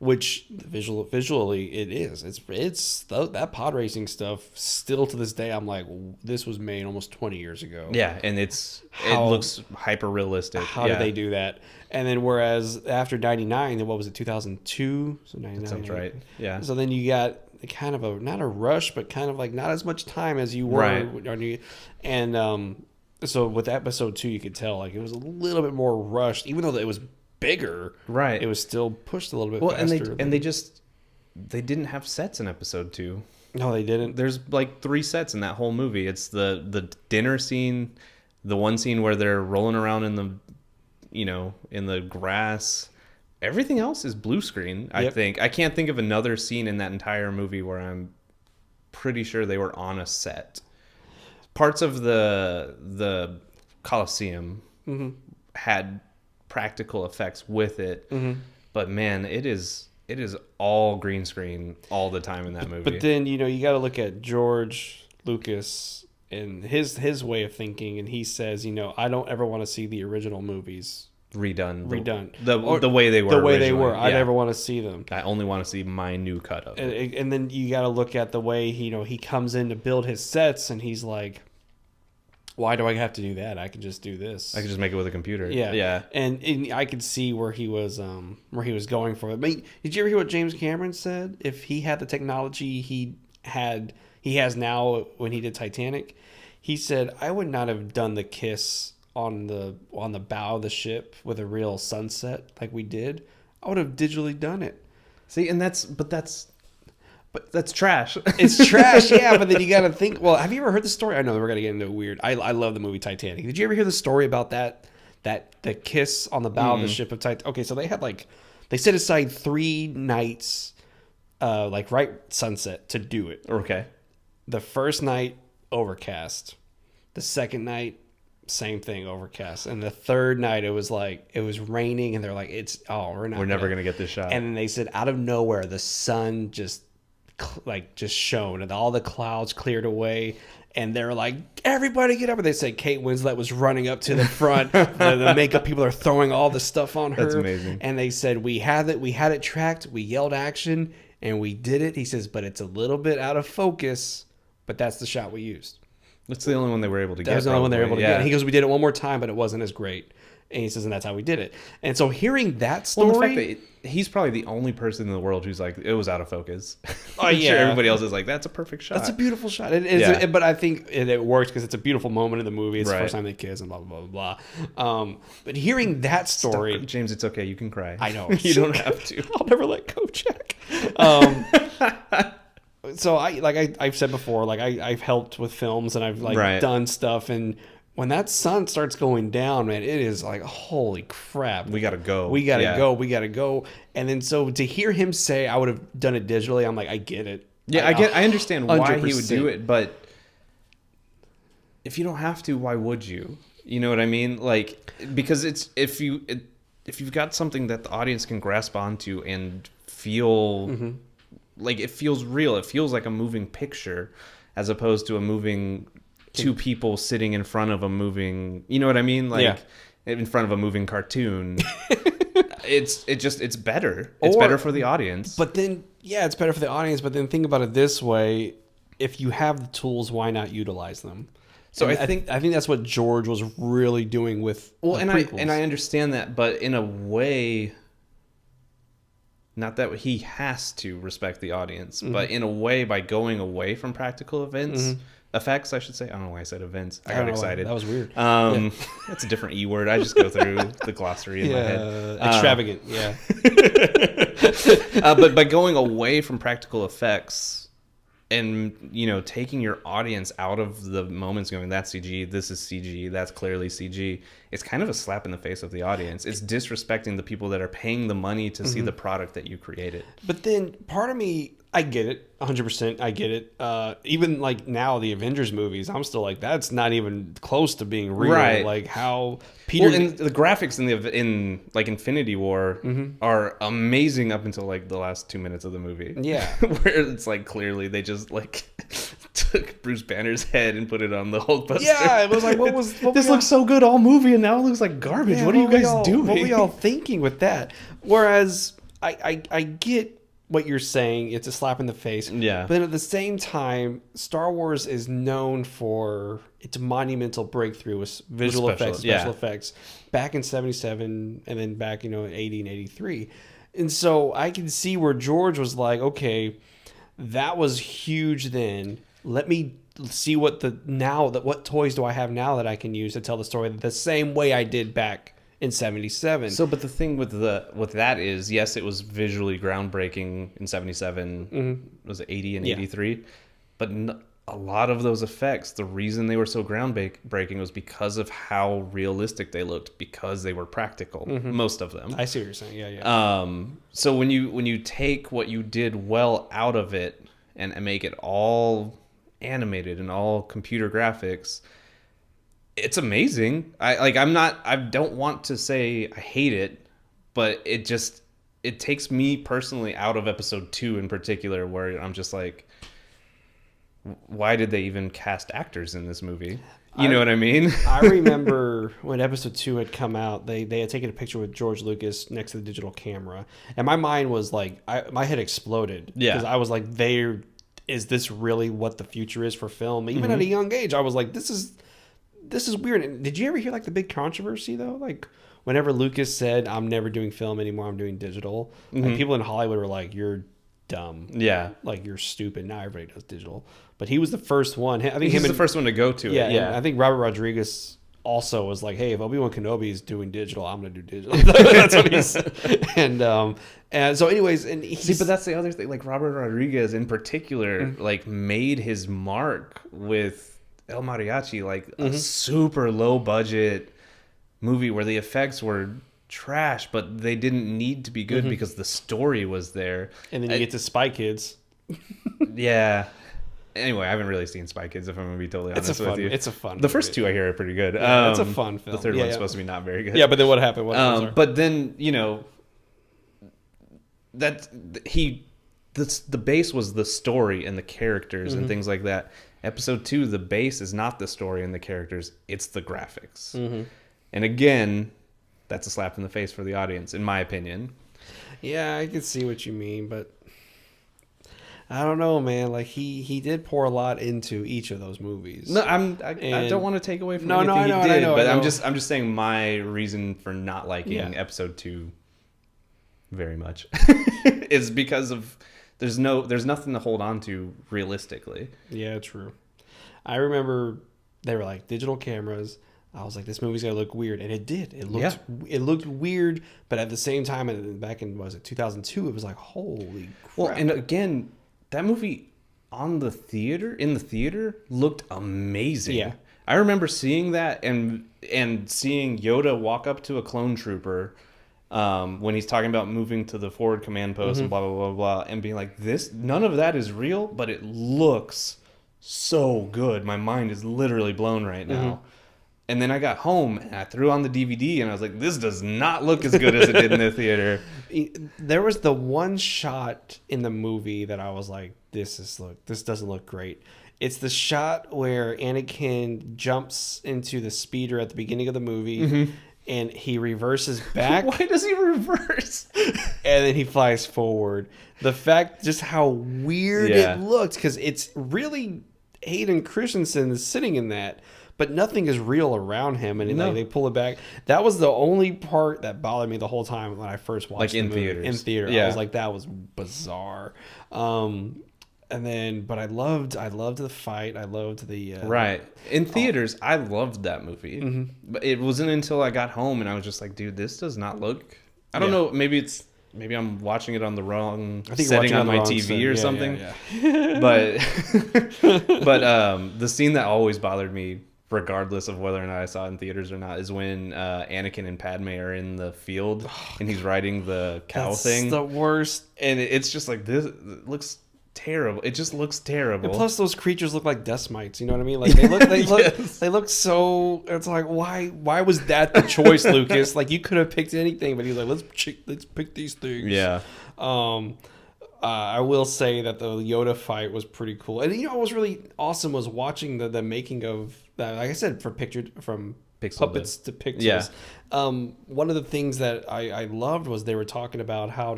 which visually it is. It's that pod racing stuff still to this day. I'm like, this was made almost 20 years ago. Yeah, and it looks hyper realistic. How did they do that? And then whereas after 99, then what was it, 2002? So 99. That sounds right. Yeah. So then you got kind of not a rush, but kind of like not as much time as you were. Right. And so with episode 2, you could tell like it was a little bit more rushed, even though it was bigger. Right. It was still pushed a little bit faster. And they didn't have sets in episode 2. No, they didn't. There's like 3 sets in that whole movie. It's the dinner scene, the one scene where they're rolling around in the grass. Everything else is blue screen, I think. I can't think of another scene in that entire movie where I'm pretty sure they were on a set. Parts of the Coliseum had practical effects with it, but man, it is all green screen all the time in that movie. But then you got to look at George Lucas and his way of thinking, and he says, I don't ever want to see the original movies redone the way they were. I never want to see them. I only want to see my new cut of it. And then you got to look at the way he comes in to build his sets, and he's like, why do I have to do that? I can just do this. I can just make it with a computer. Yeah. And I could see where he was going for it. But did you ever hear what James Cameron said? If he had the technology he has now when he did Titanic, he said, I would not have done the kiss on the bow of the ship with a real sunset like we did. I would have digitally done it. See, and that's trash. It's trash, yeah. But then you got to think. Well, have you ever heard the story? I know we're gonna get into weird. I love the movie Titanic. Did you ever hear the story about the kiss on the bow of the ship of Titanic? Okay, so they had they set aside 3 nights, right sunset to do it. Okay. The first night overcast. The second night same thing, overcast. And the third night it was raining, and they're like, we're never gonna get this shot. And then they said out of nowhere the sun just shone and all the clouds cleared away, and they're like, everybody get up. And they said Kate Winslet was running up to the front. the makeup people are throwing all the stuff on her. That's amazing. And they said we had it tracked, we yelled action, and we did it. He says, but it's a little bit out of focus, but that's the shot we used. That's the only one they were able to get. That was the only one they were able to get. He goes, we did it one more time, but it wasn't as great. And he says, and that's how we did it. And so hearing that story... Well, the fact that he's probably the only person in the world who's like, it was out of focus. Oh, yeah. Sure, everybody else is like, that's a perfect shot. That's a beautiful shot. But I think it works because it's a beautiful moment in the movie. It's the first time they kiss and blah, blah, blah, blah. But hearing that story... Stop, James, it's okay. You can cry. I know. You don't have to. I'll never let go, Jack. So I've said before, I've helped with films and I've done stuff, and when that sun starts going down, man, it is like, holy crap. We gotta go. We gotta go. And then so to hear him say I would have done it digitally, I'm like, I get it. Yeah, I understand why he would do it, but if you don't have to, why would you? You know what I mean? Because it's if you've got something that the audience can grasp onto and feel it feels real. It feels like a moving picture as opposed to a moving two people sitting in front of a moving, you know what I mean? In front of a moving cartoon. It's better. It's better for the audience. But then, it's better for the audience. But then think about it this way: if you have the tools, why not utilize them? So I think that's what George was really doing with prequels. I understand that, but in a way, not that he has to respect the audience, but in a way, by going away from practical effects, I should say. I don't know why I said events. I got excited. That was weird. That's a different E word. I just go through the glossary in my head. Extravagant. Yeah. But by going away from practical effects and, taking your audience out of the moments going, that's CG, this is CG, that's clearly CG, it's kind of a slap in the face of the audience. It's disrespecting the people that are paying the money to see the product that you created. But then part of me, I get it, 100%. I get it. Even now, the Avengers movies, I'm still like, that's not even close to being real. Right. Like how Peter and the graphics in Infinity War are amazing up until the last 2 minutes of the movie. Yeah, where it's clearly they just took Bruce Banner's head and put it on the Hulkbuster. Yeah, it was like, what this looks so good all movie, and now it looks like garbage. What are you guys doing? What were y'all thinking with that? Whereas I get what you're saying. It's a slap in the face. Yeah. But then at the same time, Star Wars is known for its monumental breakthrough with visual effects, special effects, back in 77 and then back, in 80 and 83. And so I can see where George was like, okay, that was huge then. Let me see what toys do I have now that I can use to tell the story the same way I did back in 77. So, but the thing with that is, yes, it was visually groundbreaking in 77. Mm-hmm. Was it 80 and 83? But a lot of those effects, the reason they were so groundbreaking was because of how realistic they looked, because they were practical. Mm-hmm. Most of them. I see what you're saying. Yeah. So when you take what you did well out of it and make it all animated and all computer graphics, it's amazing. I don't want to say I hate it, but it takes me personally out of episode 2 in particular, where I'm just like, why did they even cast actors in this movie? You know what I mean? I remember when episode 2 had come out, they had taken a picture with George Lucas next to the digital camera, and my mind was like, my head exploded. Yeah. Because I was like, is this really what the future is for film? Even at a young age, I was like, this is weird. And did you ever hear like the big controversy though? Like whenever Lucas said, I'm never doing film anymore, I'm doing digital, like people in Hollywood were like, you're dumb. Yeah. Like you're stupid. Now everybody does digital. But he was the first one. I think he's the first one to go to it. Yeah. I think Robert Rodriguez also was like, hey, if Obi-Wan Kenobi is doing digital, I'm going to do digital. That's what he said. And so anyways, but that's the other thing. Like Robert Rodriguez in particular, like made his mark with El Mariachi, like a super low budget movie where the effects were trash, but they didn't need to be good because the story was there. And then you get to Spy Kids. Yeah. Anyway, I haven't really seen Spy Kids, if I'm going to be totally honest with you. It's a fun The first two I hear are pretty good. Yeah, it's a fun film. The third one's supposed to be not very good. Yeah, but then what happened? But then, the base was the story and the characters and things like that. Episode 2, the base is not the story and the characters, it's the graphics. And again, that's a slap in the face for the audience, in my opinion. Yeah, I can see what you mean, but I don't know, man. Like he did pour a lot into each of those movies. No, I don't want to take away from anything he did, but I'm just saying my reason for not liking episode 2 very much is because of there's nothing to hold on to realistically. Yeah, true. I remember they were like digital cameras. I was like, this movie's gonna look weird, and it did. It looked weird, but at the same time, back in 2002, it was like, holy crap. Well, and again, that movie in the theater looked amazing. Yeah, I remember seeing that and seeing Yoda walk up to a clone trooper when he's talking about moving to the forward command post and blah blah blah blah, and being like, none of that is real, but it looks so good. My mind is literally blown right now. And then I got home and I threw on the DVD and I was like, this does not look as good as it did in the theater. There was the one shot in the movie that I was like, this doesn't look great. It's the shot where Anakin jumps into the speeder at the beginning of the movie and he reverses back. Why does he reverse? And then he flies forward. The fact just how weird it looked, because it's really Hayden Christensen is sitting in that. But nothing is real around him, and they pull it back. That was the only part that bothered me the whole time when I first watched the movie. In theater, I was like, that was bizarre. But I loved the fight. I loved the right in theaters. I loved that movie, but it wasn't until I got home and I was just like, dude, this does not look. I don't know. Maybe I'm watching it on the wrong setting on my TV or something. But the scene that always bothered me, regardless of whether or not I saw it in theaters or not, is when Anakin and Padme are in the field and he's riding the cow thing. That's the worst. And it's just like, this looks terrible. It just looks terrible. And plus those creatures look like death mites, you know what I mean? Like they look so, it's like, why was that the choice, Lucas? Like you could have picked anything, but he was like, let's pick these things. Yeah. I will say that the Yoda fight was pretty cool. And what was really awesome was watching the making of that, like I said, from puppets to pixels. Yeah. One of the things that I loved was they were talking about how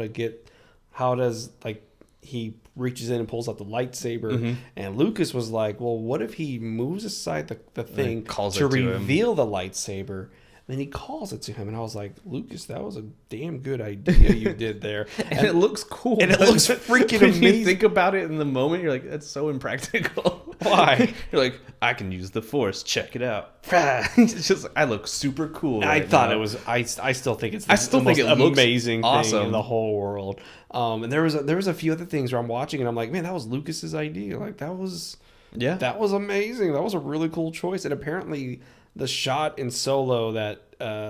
does like he reaches in and pulls out the lightsaber, and Lucas was like, well, what if he moves aside the thing to reveal the lightsaber? Then he calls it to him, and I was like, Lucas, that was a damn good idea you did there. And it looks cool. And it looks freaking when amazing. You think about it in the moment, you're like, that's so impractical. Why? You're like, I can use the Force. Check it out. It's just, I look super cool. I thought it was. I still think it's. I think it looks amazing awesome thing in the whole world. And there was a few other things where I'm watching, and I'm like, man, that was Lucas's idea. Like that was amazing. That was a really cool choice. And apparently, the shot in Solo that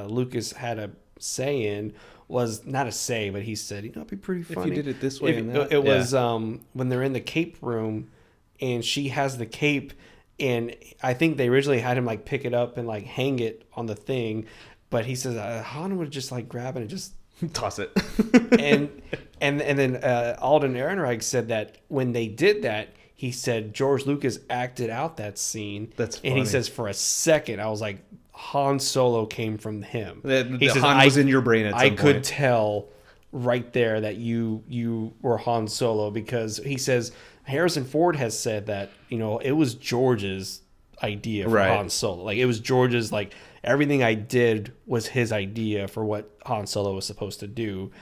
Lucas had a say in was not a say, but he said, it'd be pretty funny if you did it this way. It was when they're in the cape room, and she has the cape, and I think they originally had him like pick it up and like hang it on the thing, but he says Han would just like grab it and just toss it. and then Alden Ehrenreich said that when they did that, he said George Lucas acted out that scene. That's funny. And he says for a second, I was like, Han Solo came from him. He says, Han was in your brain at some point. I could tell right there that you were Han Solo, because he says Harrison Ford has said that, it was George's idea for Han Solo. Like it was George's, like everything I did was his idea for what Han Solo was supposed to do.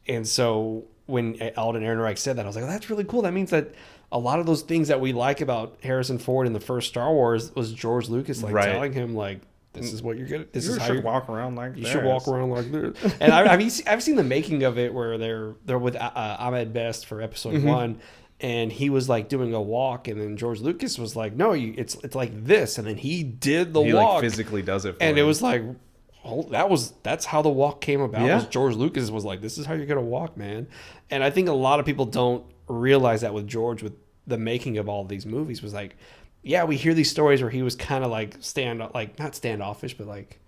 And so when Alden Ehrenreich said that, I was like, oh, that's really cool. That means that a lot of those things that we like about Harrison Ford in the first Star Wars was George Lucas telling him like, this is what you're gonna. This is how you walk around like. You should walk around like this. And I've seen the making of it where they're with Ahmed Best for episode 1, and he was like doing a walk, and then George Lucas was like, no, it's like this, and then he did the walk. He like physically does it, and it was like, that's how the walk came about. Yeah. Was George Lucas was like, this is how you're gonna walk, man. And I think a lot of people don't realize that with George, with the making of all of these movies, was like, yeah, we hear these stories where he was kind of like not standoffish, but like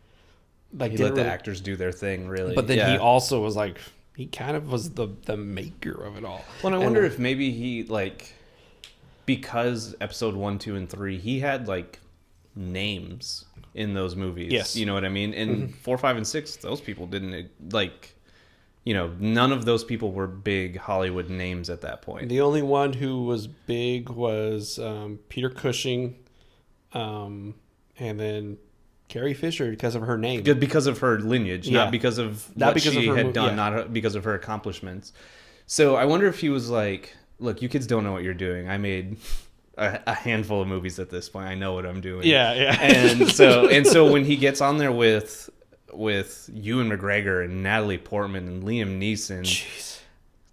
he let the actors do their thing, really. But then he also was like, he kind of was the maker of it all. Well, I wonder if maybe he like, because episode 1, 2, and 3, he had like names in those movies. Yes, you know what I mean. In 4, 5, and 6, those people didn't like. None of those people were big Hollywood names at that point. The only one who was big was Peter Cushing, and then Carrie Fisher, because of her name. Because of her lineage, not because of what she had done, not because of her accomplishments. So I wonder if he was like, look, you kids don't know what you're doing. I made a handful of movies at this point. I know what I'm doing. Yeah. And so when he gets on there with Ewan McGregor and Natalie Portman and Liam Neeson. Jeez.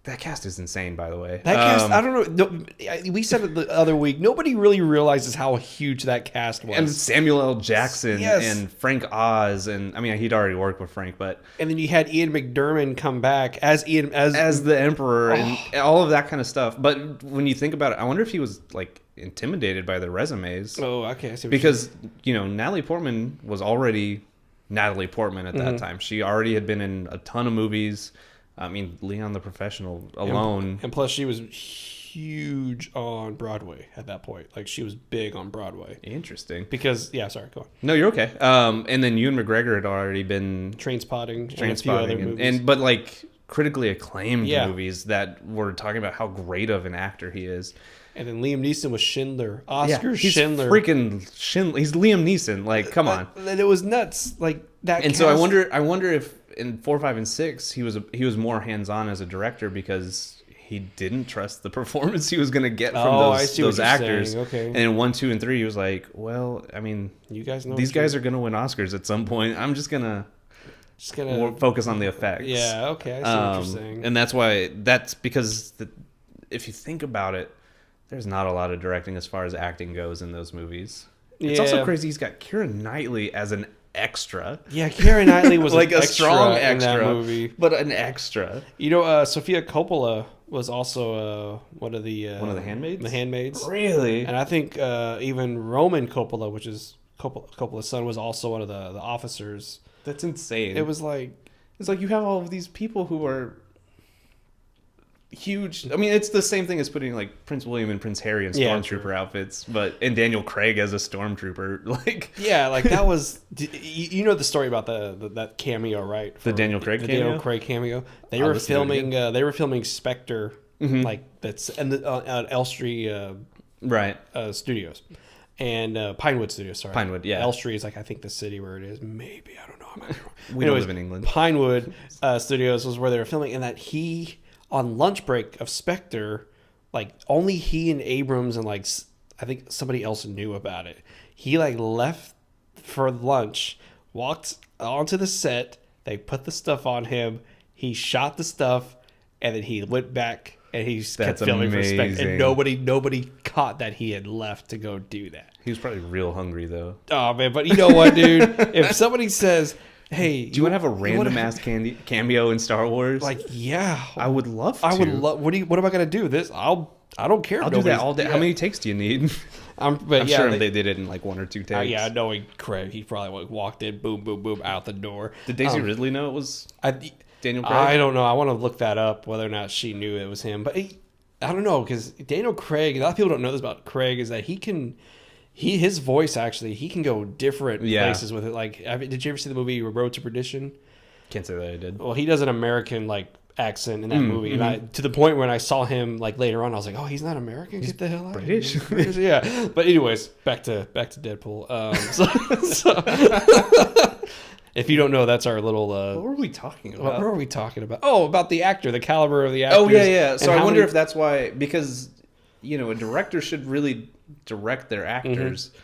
That cast is insane, by the way. That cast, I don't know. No, we said it the other week. Nobody really realizes how huge that cast was. And Samuel L. Jackson and Frank Oz, and I mean, he'd already worked with Frank, but and then you had Ian McDiarmid come back as the Emperor and all of that kind of stuff. But when you think about it, I wonder if he was like intimidated by their resumes. Oh, okay, I see. Because Natalie Portman was already Natalie Portman at that time. She already had been in a ton of movies. I mean, Leon the Professional alone. And plus, she was huge on Broadway at that point. Like, she was big on Broadway. Interesting. Because, sorry, go on. No, you're okay. And then Ewan McGregor had already been... Trainspotting and a few other movies. But, like, critically acclaimed movies that were talking about how great of an actor he is. And then Liam Neeson was Schindler. Schindler. Freaking Schindler. He's Liam Neeson. Like, come on. And it was nuts. Like, that And cast... so I wonder if in 4, 5, and 6 he was more hands-on as a director because he didn't trust the performance he was going to get from those actors. Saying. Okay. And in 1, 2, and 3 he was like, well, I mean, you guys know these guys are going to win Oscars at some point. I'm just gonna focus on the effects. Yeah, okay, I see what you're saying. And that's because if you think about it, there's not a lot of directing as far as acting goes in those movies. It's also crazy he's got Keira Knightley as an extra. Yeah, Keira Knightley was like a strong extra in that movie, but an extra. Sofia Coppola was also one of the handmaids. The handmaids, really. And I think even Roman Coppola, which is Coppola's son, was also one of the officers. That's insane. It's like you have all of these people who are huge. I mean, it's the same thing as putting like Prince William and Prince Harry in stormtrooper outfits, and Daniel Craig as a stormtrooper. Like, yeah, like that was. You know the story about that cameo, right? The Daniel Craig cameo. Daniel Craig cameo. They were filming. They were filming Spectre, like that's and Elstree, right? Studios. And Pinewood Studios, sorry. Pinewood, yeah. Elstree is like, I think, the city where it is. Maybe, I don't know. I might be wrong. We don't live in England. Pinewood Studios was where they were filming, and that he, on lunch break of Spectre, like, only he and Abrams and, like, I think somebody else knew about it. He, like, left for lunch, walked onto the set, they put the stuff on him, he shot the stuff, and then he went back and he kept filming for Spectre. And nobody caught that he had left to go do that. He was probably real hungry, though. Oh, man. But you know what, dude? If somebody says, hey... Do you want to have a random ass cameo in Star Wars? Like, yeah. I would love to. I would love... What am I going to do? I don't care. I'll do that all day. Yeah. How many takes do you need? I'm sure they did it in like 1 or 2 takes. Yeah, knowing Craig, he probably walked in, boom, boom, boom, out the door. Did Daisy Ridley know it was Daniel Craig? I don't know. I want to look that up, whether or not she knew it was him. But I don't know, because Daniel Craig, a lot of people don't know this about Craig, is that his voice actually, he can go different places with it. Like, did you ever see the movie Road to Perdition? Can't say that I did. Well, he does an American like accent in that movie, and to the point when I saw him like later on, I was like, oh, he's not American. Get the hell out! British. Yeah. But anyways, back to Deadpool. If you don't know, that's our little... what were we talking about? What were we talking about? Oh, about the actor, the caliber of the actor. Oh, yeah. So I wonder if that's why... Because, a director should really direct their actors. Mm-hmm.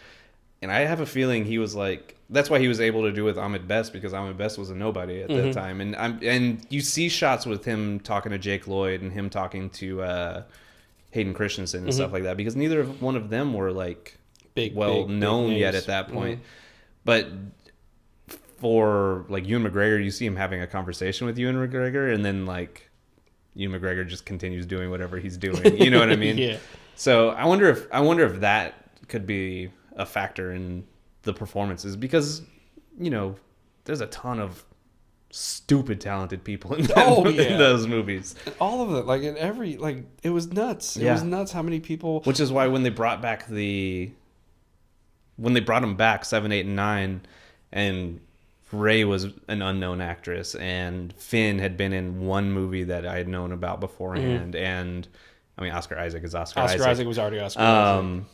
And I have a feeling he was like... That's why he was able to do with Ahmed Best, because Ahmed Best was a nobody at that time. And you see shots with him talking to Jake Lloyd and him talking to Hayden Christensen and stuff like that, because neither one of them were like big known yet at that point. But... For like Ewan McGregor, you see him having a conversation with Ewan McGregor, and then like Ewan McGregor just continues doing whatever he's doing. You know what I mean? Yeah. So I wonder if that could be a factor in the performances, because there's a ton of stupid talented people in in those movies. All of it, like in every it was nuts. It was nuts how many people. Which is why when they brought them back 7, 8, and 9, and Rey was an unknown actress, and Finn had been in one movie that I had known about beforehand, and I mean Oscar Isaac is Oscar Isaac. Isaac was already Oscar Isaac.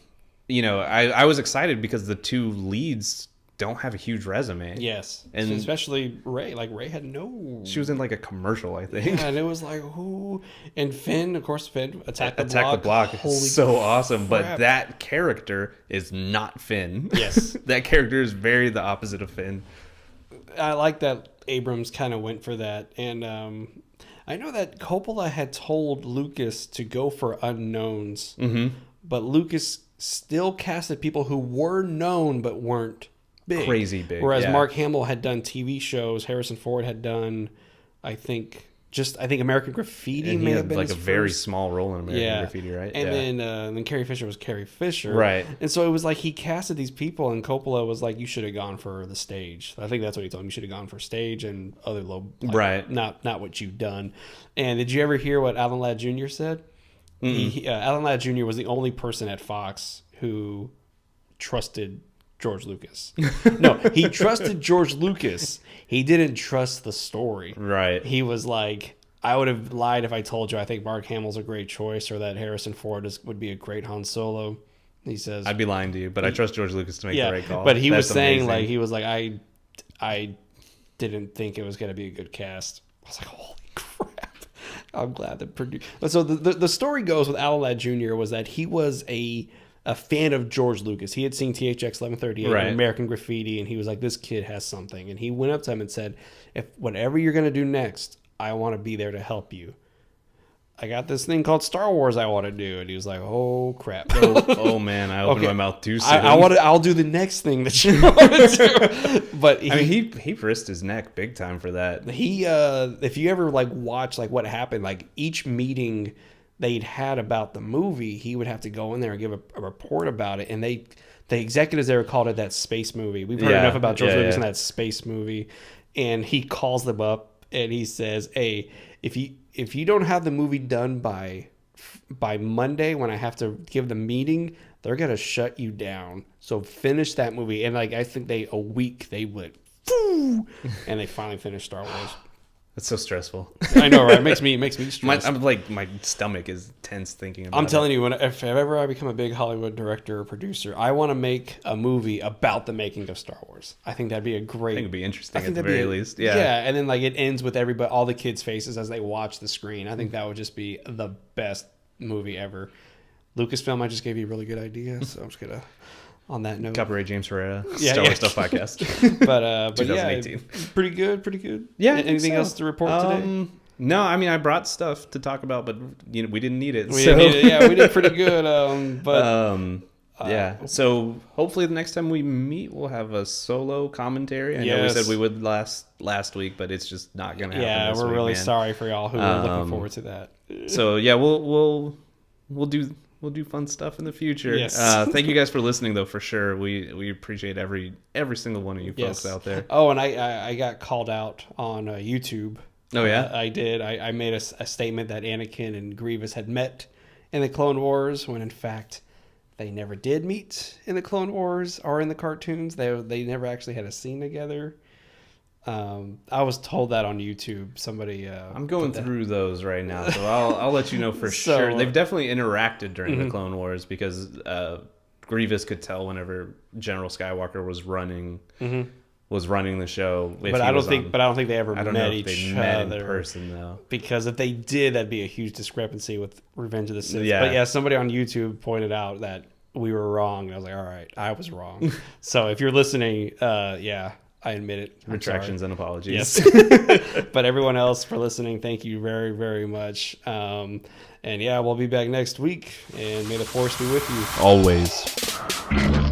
I was excited because the two leads don't have a huge resume. Yes, and especially Rey. Like Rey had no. She was in like a commercial, I think. Yeah, and it was like who? And Finn, of course, Attack the Block. Is so awesome, but that character is not Finn. Yes, that character is very the opposite of Finn. I like that Abrams kind of went for that, and I know that Coppola had told Lucas to go for unknowns, but Lucas still casted people who were known but weren't big, crazy big. Whereas Mark Hamill had done TV shows, Harrison Ford had done, I think American Graffiti and may have been like his a very first. Small role in American Graffiti, right? And then Carrie Fisher was Carrie Fisher, right? And so it was like he casted these people, and Coppola was like, "You should have gone for the stage." I think that's what he told him. You should have gone for stage and other right? Not what you've done. And did you ever hear what Alan Ladd Jr. said? Alan Ladd Jr. was the only person at Fox who trusted George Lucas. No, he trusted George Lucas. He didn't trust the story. Right. He was like, I would have lied if I told you I think Mark Hamill's a great choice, or that Harrison Ford would be a great Han Solo. He says, I'd be lying to you, but I trust George Lucas to make the right call. But he was saying amazing. I didn't think it was going to be a good cast. I was like, holy crap. I'm glad that So the story goes with Alan Ladd Jr. was that he was a fan of George Lucas. He had seen THX 1138 and American Graffiti, and he was like, this kid has something. And he went up to him and said, if whatever you're going to do next, I want to be there to help you. I got this thing called Star Wars I want to do. And he was like, oh, crap. Oh man, I opened my mouth too soon. I'll do the next thing that you want to do. But he risked his neck big time for that. If you ever watch what happened, each meeting they'd had about the movie, he would have to go in there and give a report about it. And the executives there called it that space movie. We've heard enough about George Lucas in that space movie. And he calls them up and he says, "Hey, if you don't have the movie done by Monday, when I have to give the meeting, they're gonna shut you down. So finish that movie." And like I think they went, and they finally finished Star Wars. That's so stressful. I know, right? It makes me stressed. I'm like, my stomach is tense thinking about it. I'm telling you, if ever I become a big Hollywood director or producer, I want to make a movie about the making of Star Wars. I think that'd be a great. I think it'd be interesting at the very least. Yeah. Yeah, and then like it ends with all the kids' faces as they watch the screen. I think that would just be the best movie ever. Lucasfilm, I just gave you a really good idea, so I'm just gonna. On that note, copyright James Ferreira, Star Wars Stuff Podcast. but 2018. Yeah, pretty good. Yeah. Anything else to report today? No, I mean I brought stuff to talk about, but we didn't need it. We did pretty good. Yeah. So hopefully the next time we meet, we'll have a solo commentary. I know we said we would last week, but it's just not gonna happen. Yeah, we're really sorry for y'all who are looking forward to that. So yeah, we'll do fun stuff in the future. Yes. Thank you guys for listening, though, for sure. We appreciate every single one of you folks out there. Oh, and I got called out on YouTube. Oh, yeah? I did. I made a statement that Anakin and Grievous had met in the Clone Wars, when in fact they never did meet in the Clone Wars or in the cartoons. They never actually had a scene together. I was told that on YouTube. Somebody. I'm going through those right now, so I'll let you know for sure. They've definitely interacted during the Clone Wars, because Grievous could tell whenever General Skywalker was running the show. But I don't think they ever met each other in person, though. Because if they did, that'd be a huge discrepancy with Revenge of the Sith. Yeah. But yeah, somebody on YouTube pointed out that we were wrong. And I was like, all right, I was wrong. So if you're listening, I admit it. Retractions and apologies. Yes. But everyone else for listening, thank you very, very much. And yeah, we'll be back next week. And may the Force be with you. Always.